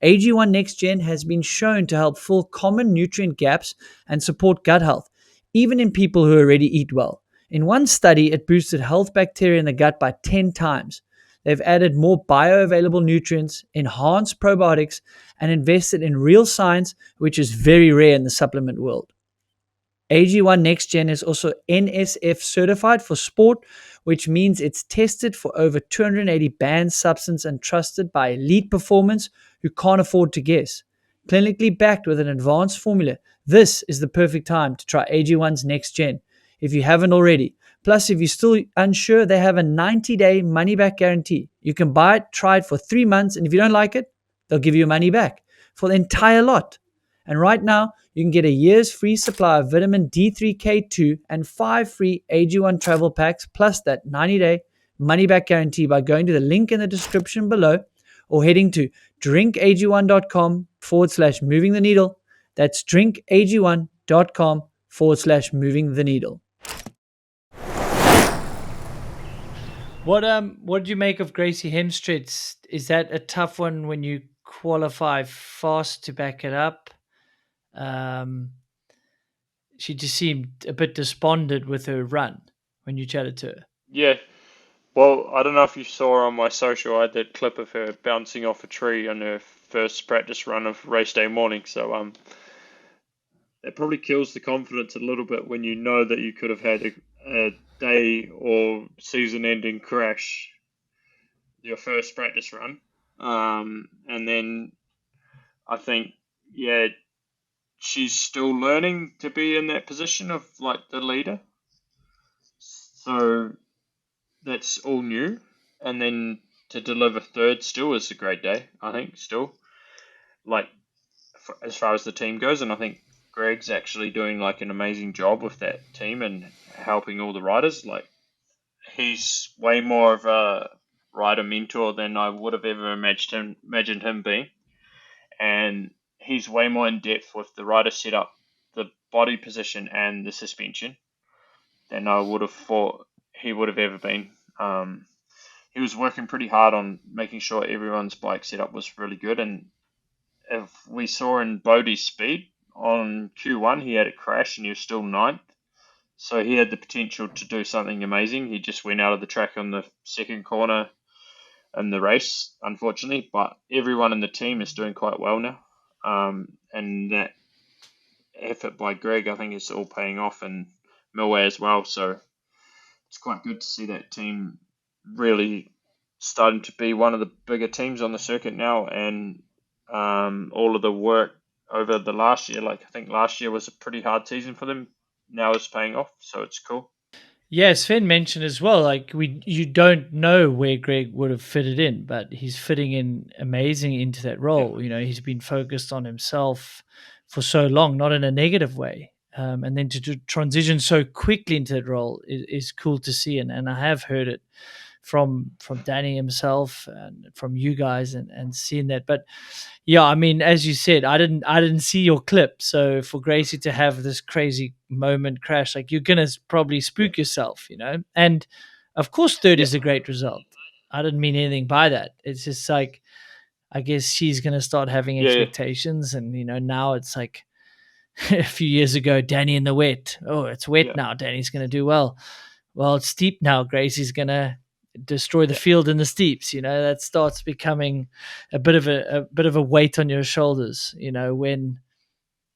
AG1 Next Gen has been shown to help fill common nutrient gaps and support gut health, even in people who already eat well. In one study, it boosted health bacteria in the gut by 10 times. They've added more bioavailable nutrients, enhanced probiotics, and invested in real science, which is very rare in the supplement world. AG1 Next Gen is also NSF certified for sport, which means it's tested for over 280 banned substances and trusted by elite performers who can't afford to guess. Clinically backed with an advanced formula, this is the perfect time to try AG1's Next Gen if you haven't already. Plus, if you're still unsure, they have a 90-day money-back guarantee. You can buy it, try it for 3 months, and if you don't like it, they'll give you money back for the entire lot. And right now, you can get a year's free supply of vitamin D3K2 and 5 free AG1 travel packs, plus that 90-day money-back guarantee by going to the link in the description below or heading to drinkag1.com/moving the needle. That's drinkag1.com/moving the needle. What did you make of Gracey Hemstreet? Is that a tough one when you qualify fast to back it up? She just seemed a bit despondent with her run when you chatted to her. Yeah. Well, I don't know if you saw on my social, I had that clip of her bouncing off a tree on her first practice run of race day morning. So it probably kills the confidence a little bit when you know that you could have had a day or season-ending crash your first practice run. And then I think, she's still learning to be in that position of like the leader. So that's all new. And then to deliver third still is a great day, I think, still. Like, as far as the team goes, and I think Greg's actually doing like an amazing job with that team and helping all the riders. Like, he's way more of a rider mentor than I would have ever imagined him being, and he's way more in depth with the rider setup, the body position, and the suspension than I would have thought he would have ever been. He was working pretty hard on making sure everyone's bike setup was really good, and if we saw in Bodie's speed on Q1, he had a crash and he was still ninth. So he had the potential to do something amazing. He just went out of the track on the second corner in the race, unfortunately. But everyone in the team is doing quite well now. And that effort by Greg, I think, is all paying off, and Milway as well. So it's quite good to see that team really starting to be one of the bigger teams on the circuit now. And all of the work over the last year, like I think last year was a pretty hard season for them, now it's paying off, so it's cool. Yeah, Sven mentioned as well, like you don't know where Greg would have fitted in, but he's fitting in amazing into that role. Yeah, You know, he's been focused on himself for so long, not in a negative way. And then to transition so quickly into that role is cool to see. And I have heard it from Danny himself and from you guys and seeing that. But yeah, I mean, as you said, I didn't see your clip. So for Gracey to have this crazy moment crash, like you're gonna probably yeah, spook yourself, you know. And of course, third yeah, is a great result. I didn't mean anything by that. It's just like I guess she's gonna start having yeah, expectations, and you know now it's like a few years ago, Danny in the wet. Oh, it's wet yeah, now. Danny's gonna do well. Well, it's steep now. Gracey's gonna destroy the yeah, field in the steeps. You know that starts becoming a bit of a weight on your shoulders. You know when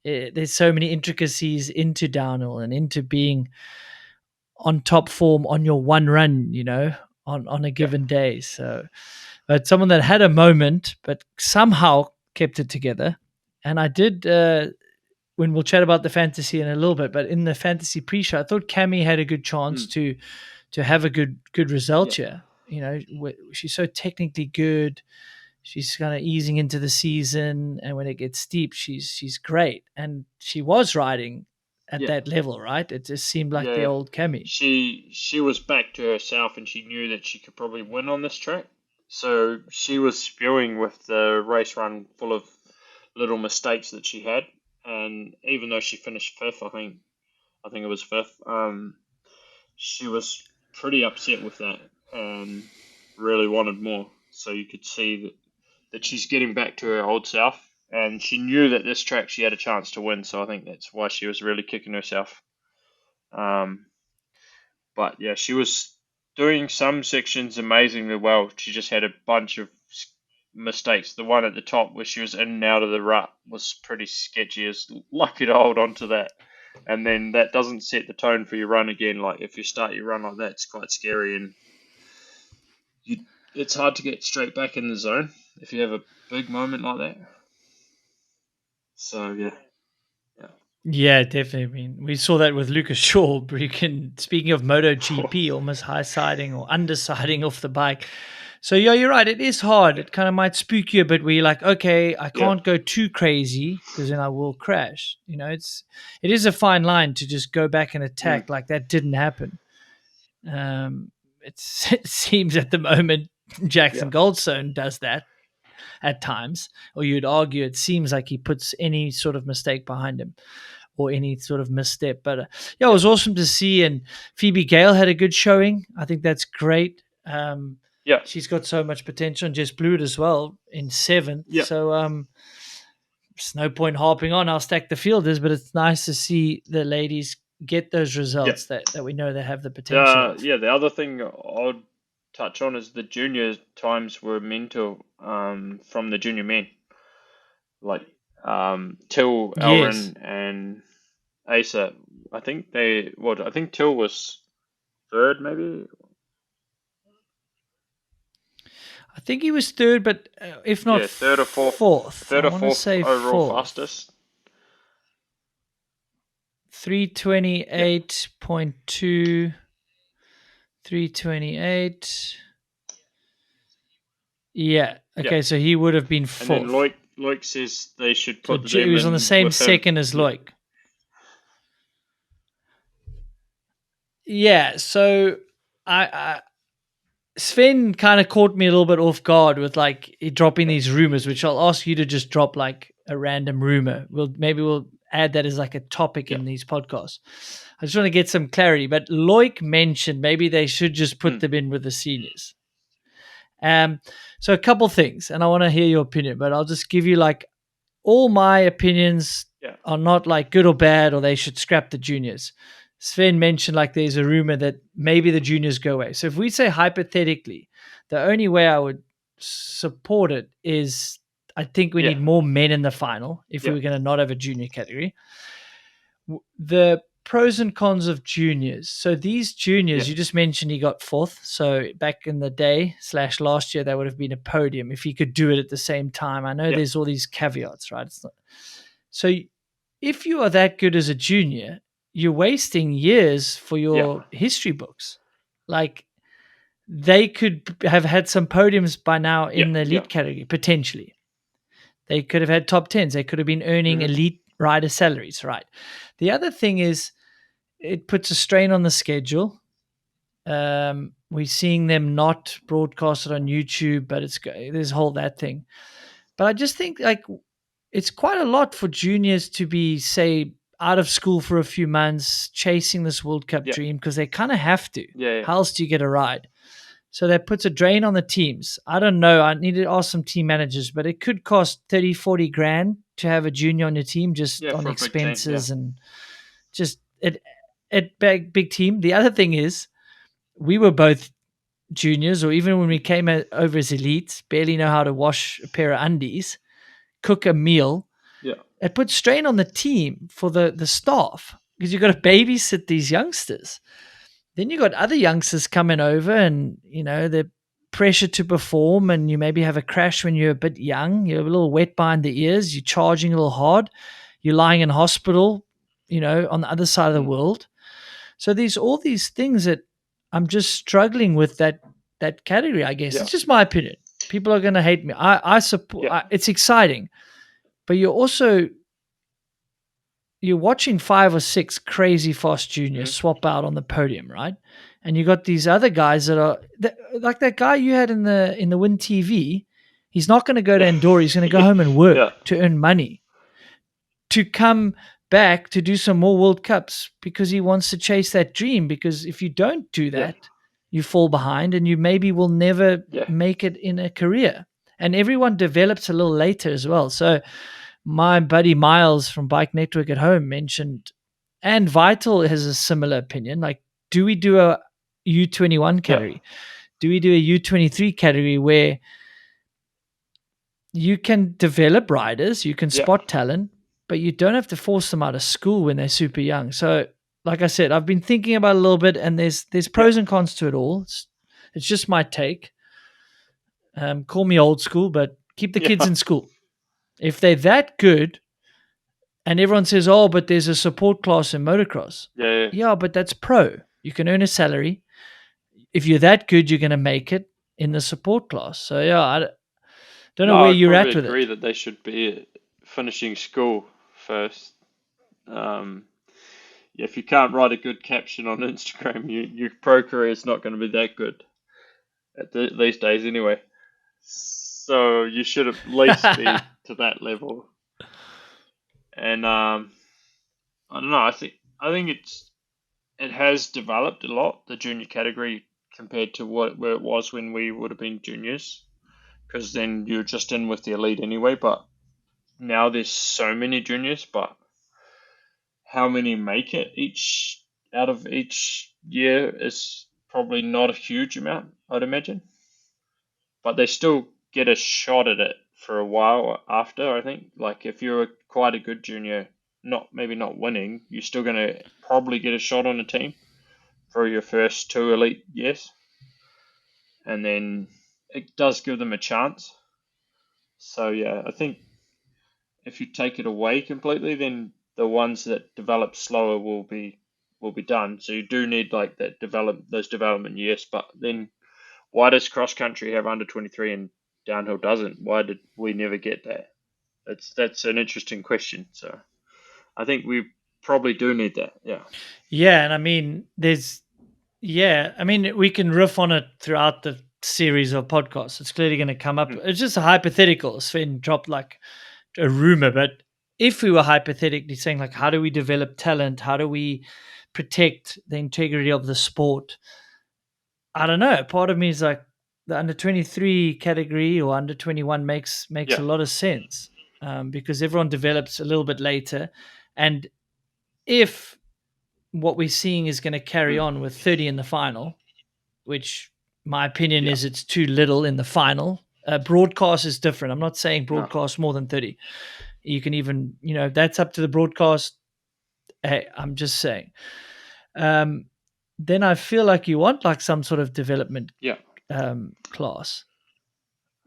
there's so many intricacies into downhill and into being on top form on your one run. You know on a yeah, given day. So, but someone that had a moment, but somehow kept it together. And I did. When we'll chat about the fantasy in a little bit, but in the fantasy pre-show, I thought Cammy had a good chance mm, to have a good result yeah, here. You know, she's so technically good. She's kind of easing into the season, and when it gets steep, she's great. And she was riding at yeah, that level, right? It just seemed like the yeah. old Cammy. She was back to herself, and she knew that she could probably win on this track. So she was spewing with the race run full of little mistakes that she had, and even though she finished fifth, I think it was fifth. She was pretty upset with that and really wanted more. So you could see that she's getting back to her old self, and she knew that this track she had a chance to win. So I think that's why she was really kicking herself. Um, but yeah, she was doing some sections amazingly well. She just had a bunch of mistakes. The one at the top where she was in and out of the rut was pretty sketchy. It's lucky to hold on to that. And then that doesn't set the tone for your run again. Like if you start your run like that, it's quite scary, and you, it's hard to get straight back in the zone if you have a big moment like that. So yeah, yeah, Yeah, definitely. I mean, we saw that with Lucas Shaw. Speaking of MotoGP, almost high siding or undersiding off the bike. So yeah, you're right. It is hard. yeah, It kind of might spook you a bit where you're like, okay, I yeah, can't go too crazy because then I will crash. You know, it is a fine line to just go back and mm, attack like that didn't happen. It seems at the moment yeah, Jackson Goldstone does that at times, or you'd argue it seems like he puts any sort of mistake behind him or any sort of misstep. But yeah, it yeah, was awesome to see. And Phoebe Gale had a good showing. I think that's great. yeah, She's got so much potential and just blew it as well in seventh. yeah, So there's no point harping on how stacked the field is, but it's nice to see the ladies get those yeah. results that we know they have the potential of. The other thing I'll touch on is the junior times were mental from the junior men, like Till, Yes. Elrin, and Asa. I think Till was third, maybe. I think he was third, but if not Yeah, fourth, I third or want to fourth say overall fourth. fastest. 328.2, Yeah, 328. Yeah. yeah. Okay, so he would have been And then fourth. Loic says they should So put He them was on the in same with him. second as Yeah, Loic. Yeah. So I Sven kind of caught me a little bit off guard with like dropping these rumors, which I'll ask you to just drop like a random rumor. We'll add that as like a topic Yeah. in these podcasts. I just want to get some clarity. But Loic mentioned maybe they should just put Mm. them in with the seniors. So a couple things, and I want to hear your opinion, but I'll just give you like all my opinions Yeah. are not like good or bad, or they should scrap the juniors. Sven mentioned like there's a rumor that maybe the juniors go away. So if we say hypothetically, the only way I would support it is I think we Yeah. need more men in the final if we Yeah. were going to not have a junior category. The pros and cons of juniors. So these Yeah. juniors, you just mentioned he got fourth. So back in the day / last year, that would have been a podium if he could do it at the same time. I know Yeah. there's all these caveats, right? It's not, so if you are that good as a junior, you're wasting years for Yeah. your history books. Like they could have had some podiums by now Yeah. in the Yeah. elite category, potentially. They could have had top tens. They could have been earning Mm-hmm. elite rider salaries, right? The other thing is it puts a strain on the schedule. We're seeing them not broadcasted on YouTube, but there's whole that thing. But I just think like it's quite a lot for juniors to be, say, out of school for a few months, chasing this World Cup Yeah. dream because they kind of have to. Yeah. How else do you get a ride? So that puts a drain on the teams. I don't know. I need to ask some team managers, but it could cost 30, 40 grand to have a junior on your team just Yeah. on For a big team. Yeah. expenses and just it big team. The other thing is we were both juniors, or even when we came over as elites, barely know how to wash a pair of undies, cook a meal. Yeah. It puts strain on the team for the staff because you've got to babysit these youngsters. Then you've got other youngsters coming over and, the pressure to perform, and you maybe have a crash when you're a bit young. You're a little wet behind the ears. You're charging a little hard. You're lying in hospital, on the other side of the world. So all these things that I'm just struggling with that category, I guess. Yeah. It's just my opinion. People are going to hate me. I support. Yeah. It's exciting, but you're watching 5 or 6 crazy fast juniors swap out on the podium, right? And you got these other guys that are like that guy you had in the Wyn TV. He's not going to go to Andorra. He's going to go home and work Yeah. to earn money, to come back to do some more World Cups because he wants to chase that dream. Because if you don't do that, you fall behind and you maybe will never make it in a career. And everyone develops a little later as well. So my buddy Miles from Bike Network at home mentioned, and Vital has a similar opinion, like, do we do a U21 category? Do we do a U23 category where you can develop riders, you can spot talent, but you don't have to force them out of school when they're super young? So, like I said, I've been thinking about it a little bit, and there's pros and cons to it all. It's just my take. Call me old school, but keep the kids in school. If they're that good, and everyone says, oh, but there's a support class in motocross. Yeah, but that's pro. You can earn a salary. If you're that good, you're going to make it in the support class. So, yeah, I don't know where you're at with it. I agree that they should be finishing school first. If you can't write a good caption on Instagram, your pro career is not going to be that good these days anyway. So you should at least be to that level. And I don't know. I think it has developed a lot, the junior category, compared to where it was when we would have been juniors, because then you're just in with the elite anyway. But now there's so many juniors, but how many make it out of each year is probably not a huge amount, I'd imagine. But they still get a shot at it for a while after, I think. Like if you're quite a good junior, maybe not winning, you're still going to probably get a shot on a team for your first 2 elite years. And then it does give them a chance. So yeah, I think if you take it away completely, then the ones that develop slower will be done. So you do need like those development years. But then why does cross country have under 23 and downhill doesn't? Why did we never get that? That's an interesting question. So I think we probably do need that. Yeah. Yeah, and I mean, Yeah, I mean, we can riff on it throughout the series of podcasts. It's clearly going to come up. Mm. It's just a hypothetical. Sven dropped like a rumor, but if we were hypothetically saying, like, how do we develop talent? How do we protect the integrity of the sport? I don't know. Part of me is like the under 23 category or under 21 makes Yeah. a lot of sense, because everyone develops a little bit later, and if what we're seeing is going to carry Mm. on with 30 in the final, which my opinion Yeah. is it's too little in the final. Broadcast is different. I'm not saying No. broadcast more than 30. You can even, that's up to the broadcast. Hey, I'm just saying. Then I feel like you want like some sort of development Yeah. class,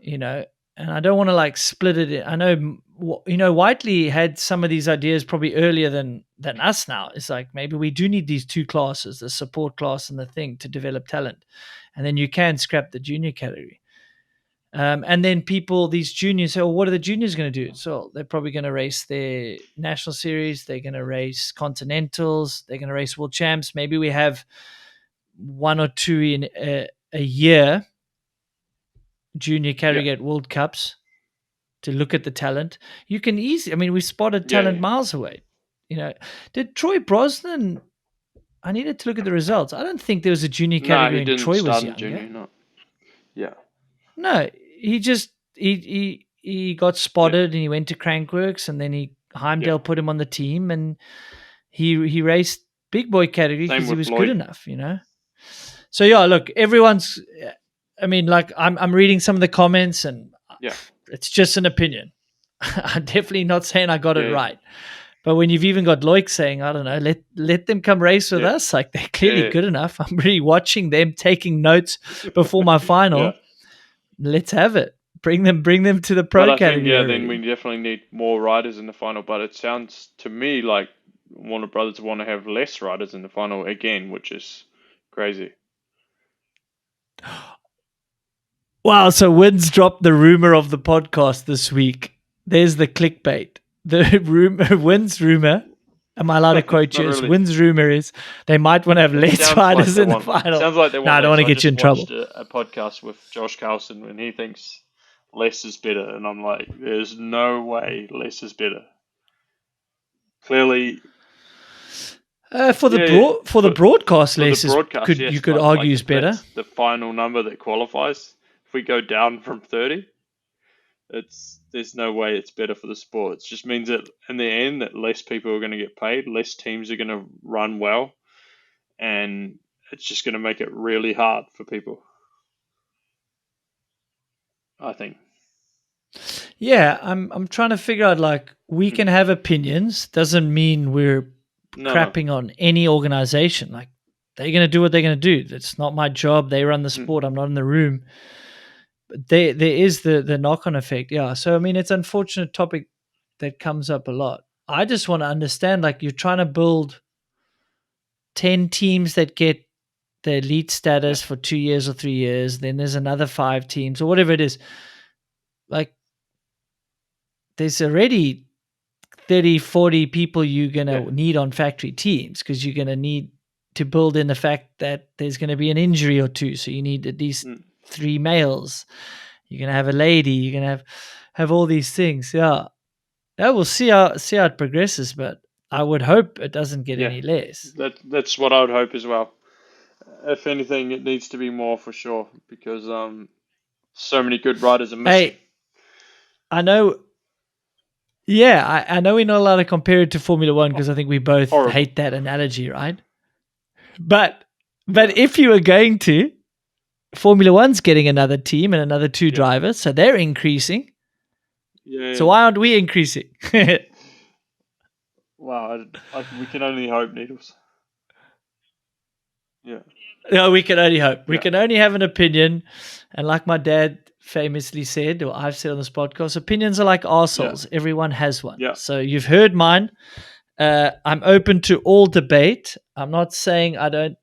and I don't want to like split it. I know, Whiteley had some of these ideas probably earlier than us now. It's like maybe we do need these two classes, the support class and the thing, to develop talent. And then you can scrap the junior category. And then these juniors say, well, what are the juniors going to do? So they're probably going to race their national series. They're going to race continentals. They're going to race world champs. Maybe we have one or two in a year junior category Yeah. at World Cups to look at the talent. You can easily, I mean, we spotted Yeah. talent Yeah. miles away. Did Troy Brosnan? I needed to look at the results. I don't think there was a junior No, category he when didn't Troy was start in younger. junior. No. Yeah. No, he just he got spotted and he went to Crankworks, and then Heimdall put him on the team, and he raced big boy category Same because he with was Lloyd. good enough, So yeah, look, everyone's. I mean, like I'm reading some of the comments, and Yeah. it's just an opinion. I'm definitely not saying I got it Yeah. right. But when you've even got Loic saying, I don't know, let them come race with Yeah. us, like they're clearly Yeah. good enough. I'm really watching them taking notes before my final. Yeah. Let's have it. Bring them to the pro But I think category then already. we definitely need more riders in the final. But it sounds to me like Warner Brothers want to have less riders in the final again, which is crazy. Wow, so Wyn's dropped the rumor of the podcast this week. There's the clickbait. The rumor, Wyn's rumor. Am I allowed to quote you? Not It's really. Wyn's rumor is they might want to have less Sounds riders they in the want. final. Sounds like they No, want I don't less. want to I get you in just watched trouble. a podcast with Josh Carlson and he thinks less is better, and I'm like, there's no way less is better. Clearly, For the broadcast, for the less broadcast, yes, you could but argue like is if better. that's the final number that qualifies. If we go down from 30, there's no way it's better for the sport. It just means that in the end that less people are going to get paid, less teams are going to run well, and it's just going to make it really hard for people, I think. Yeah, I'm trying to figure out, like, we can have opinions. Doesn't mean we're No. crapping on any organization. Like, they're going to do what they're going to do. It's not my job. They run the sport. I'm not in the room. But there is the knock-on effect. Yeah. So, I mean, it's an unfortunate topic that comes up a lot. I just want to understand, like, you're trying to build 10 teams that get the elite status for 2 years or 3 years. Then there's another 5 teams or whatever it is. Like, there's already 30, 40 people you're going to need on factory teams, because you're going to need to build in the fact that there's going to be an injury or two. So you need at least 3 males. You're going to have a lady. You're going to have all these things. Yeah. We'll see how it progresses, but I would hope it doesn't get any less. That's what I would hope as well. If anything, it needs to be more for sure, because so many good riders are missing. Hey, I know. Yeah, I know we're not allowed to compare it to Formula One because I think we both hate that analogy, right? But if you were going to, Formula One's getting another team and another 2 drivers, so they're increasing. Yeah. So why aren't we increasing? Wow, we can only hope, Needles. Yeah. No, we can only hope. We can only have an opinion. And like my dad famously said, or I've said on this podcast, opinions are like arseholes. Yeah. Everyone has one. Yeah. So you've heard mine. I'm open to all debate. I'm not saying I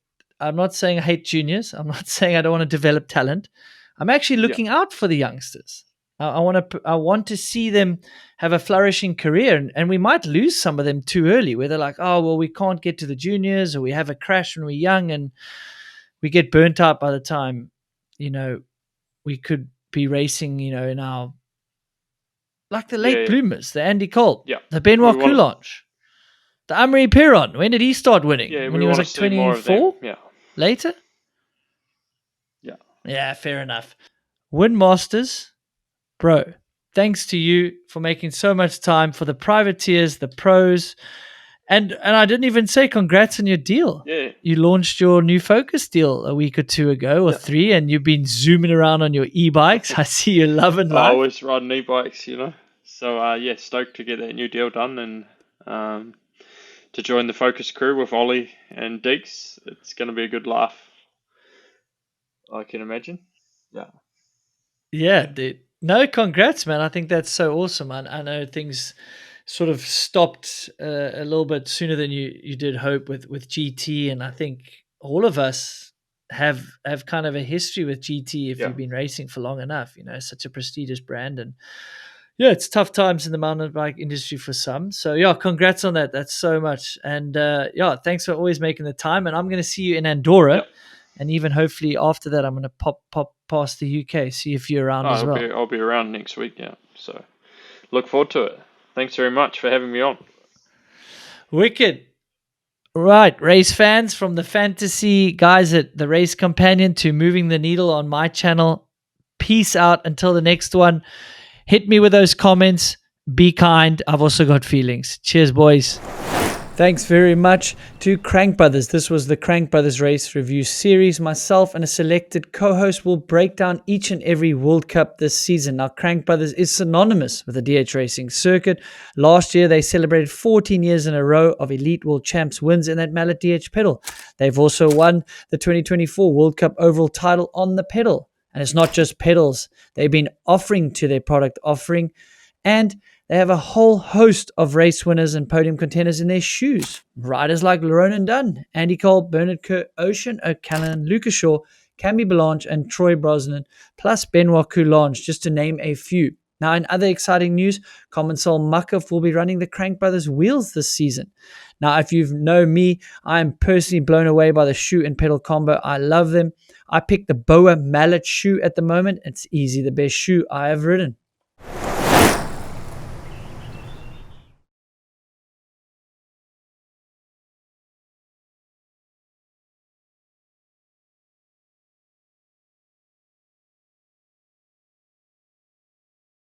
hate juniors. I'm not saying I don't want to develop talent. I'm actually looking out for the youngsters. I want to see them have a flourishing career, and we might lose some of them too early, where they're like, oh, well, we can't get to the juniors, or we have a crash when we're young, and we get burnt out by the time, we could be racing, in our, like the late Yeah, bloomers, the Andy Cole, yeah. the We Benoit want, Coulange, the Amaury Pierron. When did he start winning? yeah, When we he was want to like see more of them. 24? Yeah, Later? yeah. Yeah, fair enough. Wyn Masters, bro, thanks to you for making so much time for the privateers, the pros, and I didn't even say congrats on your deal. Yeah, You launched your new Focus deal a week or two ago or yeah. three, and you've been zooming around on your e-bikes. I see you loving I life. always riding e-bikes, So yeah, stoked to get that new deal done and to join the Focus crew with Ollie and Deeks. It's going to be a good laugh, I can imagine. Yeah. Yeah, dude. No, congrats, man. I think that's so awesome. I know things sort of stopped a little bit sooner than you did hope with GT, and I think all of us have kind of a history with GT if Yeah. you've been racing for long enough. Such a prestigious brand, and yeah, it's tough times in the mountain bike industry for some. So yeah, congrats on that. That's so much, and yeah, thanks for always making the time. And I'm going to see you in Andorra. Yep. And even hopefully after that, I'm going to pop past the UK, see if you're around as well. I'll be around next week. Yeah. So look forward to it. Thanks very much for having me on. Wicked. Right, race fans, from the fantasy guys at the Race Companion to moving the needle on my channel. Peace out until the next one. Hit me with those comments. Be kind. I've also got feelings. Cheers, boys. Thanks very much to Crank Brothers. This was the Crank Brothers Race Review Series. Myself and a selected co-host will break down each and every World Cup this season. Now, Crank Brothers is synonymous with the DH racing circuit. Last year, they celebrated 14 years in a row of Elite World Champs wins in that Mallet DH pedal. They've also won the 2024 World Cup overall title on the pedal. And it's not just pedals. They've been offering to their product offering, and they have a whole host of race winners and podium contenders in their shoes. Riders like Ronan Dunn, Andy Cole, Bernard Kerr, Ocean O'Callaghan, Lucas Shaw, Camille Balanche, and Troy Brosnan, plus Benoit Coulange, just to name a few. Now, in other exciting news, Commensal Makov will be running the Crank Brothers wheels this season. Now, if you know me, I am personally blown away by the shoe and pedal combo. I love them. I picked the Boa Mallet shoe at the moment. It's easy the best shoe I have ridden.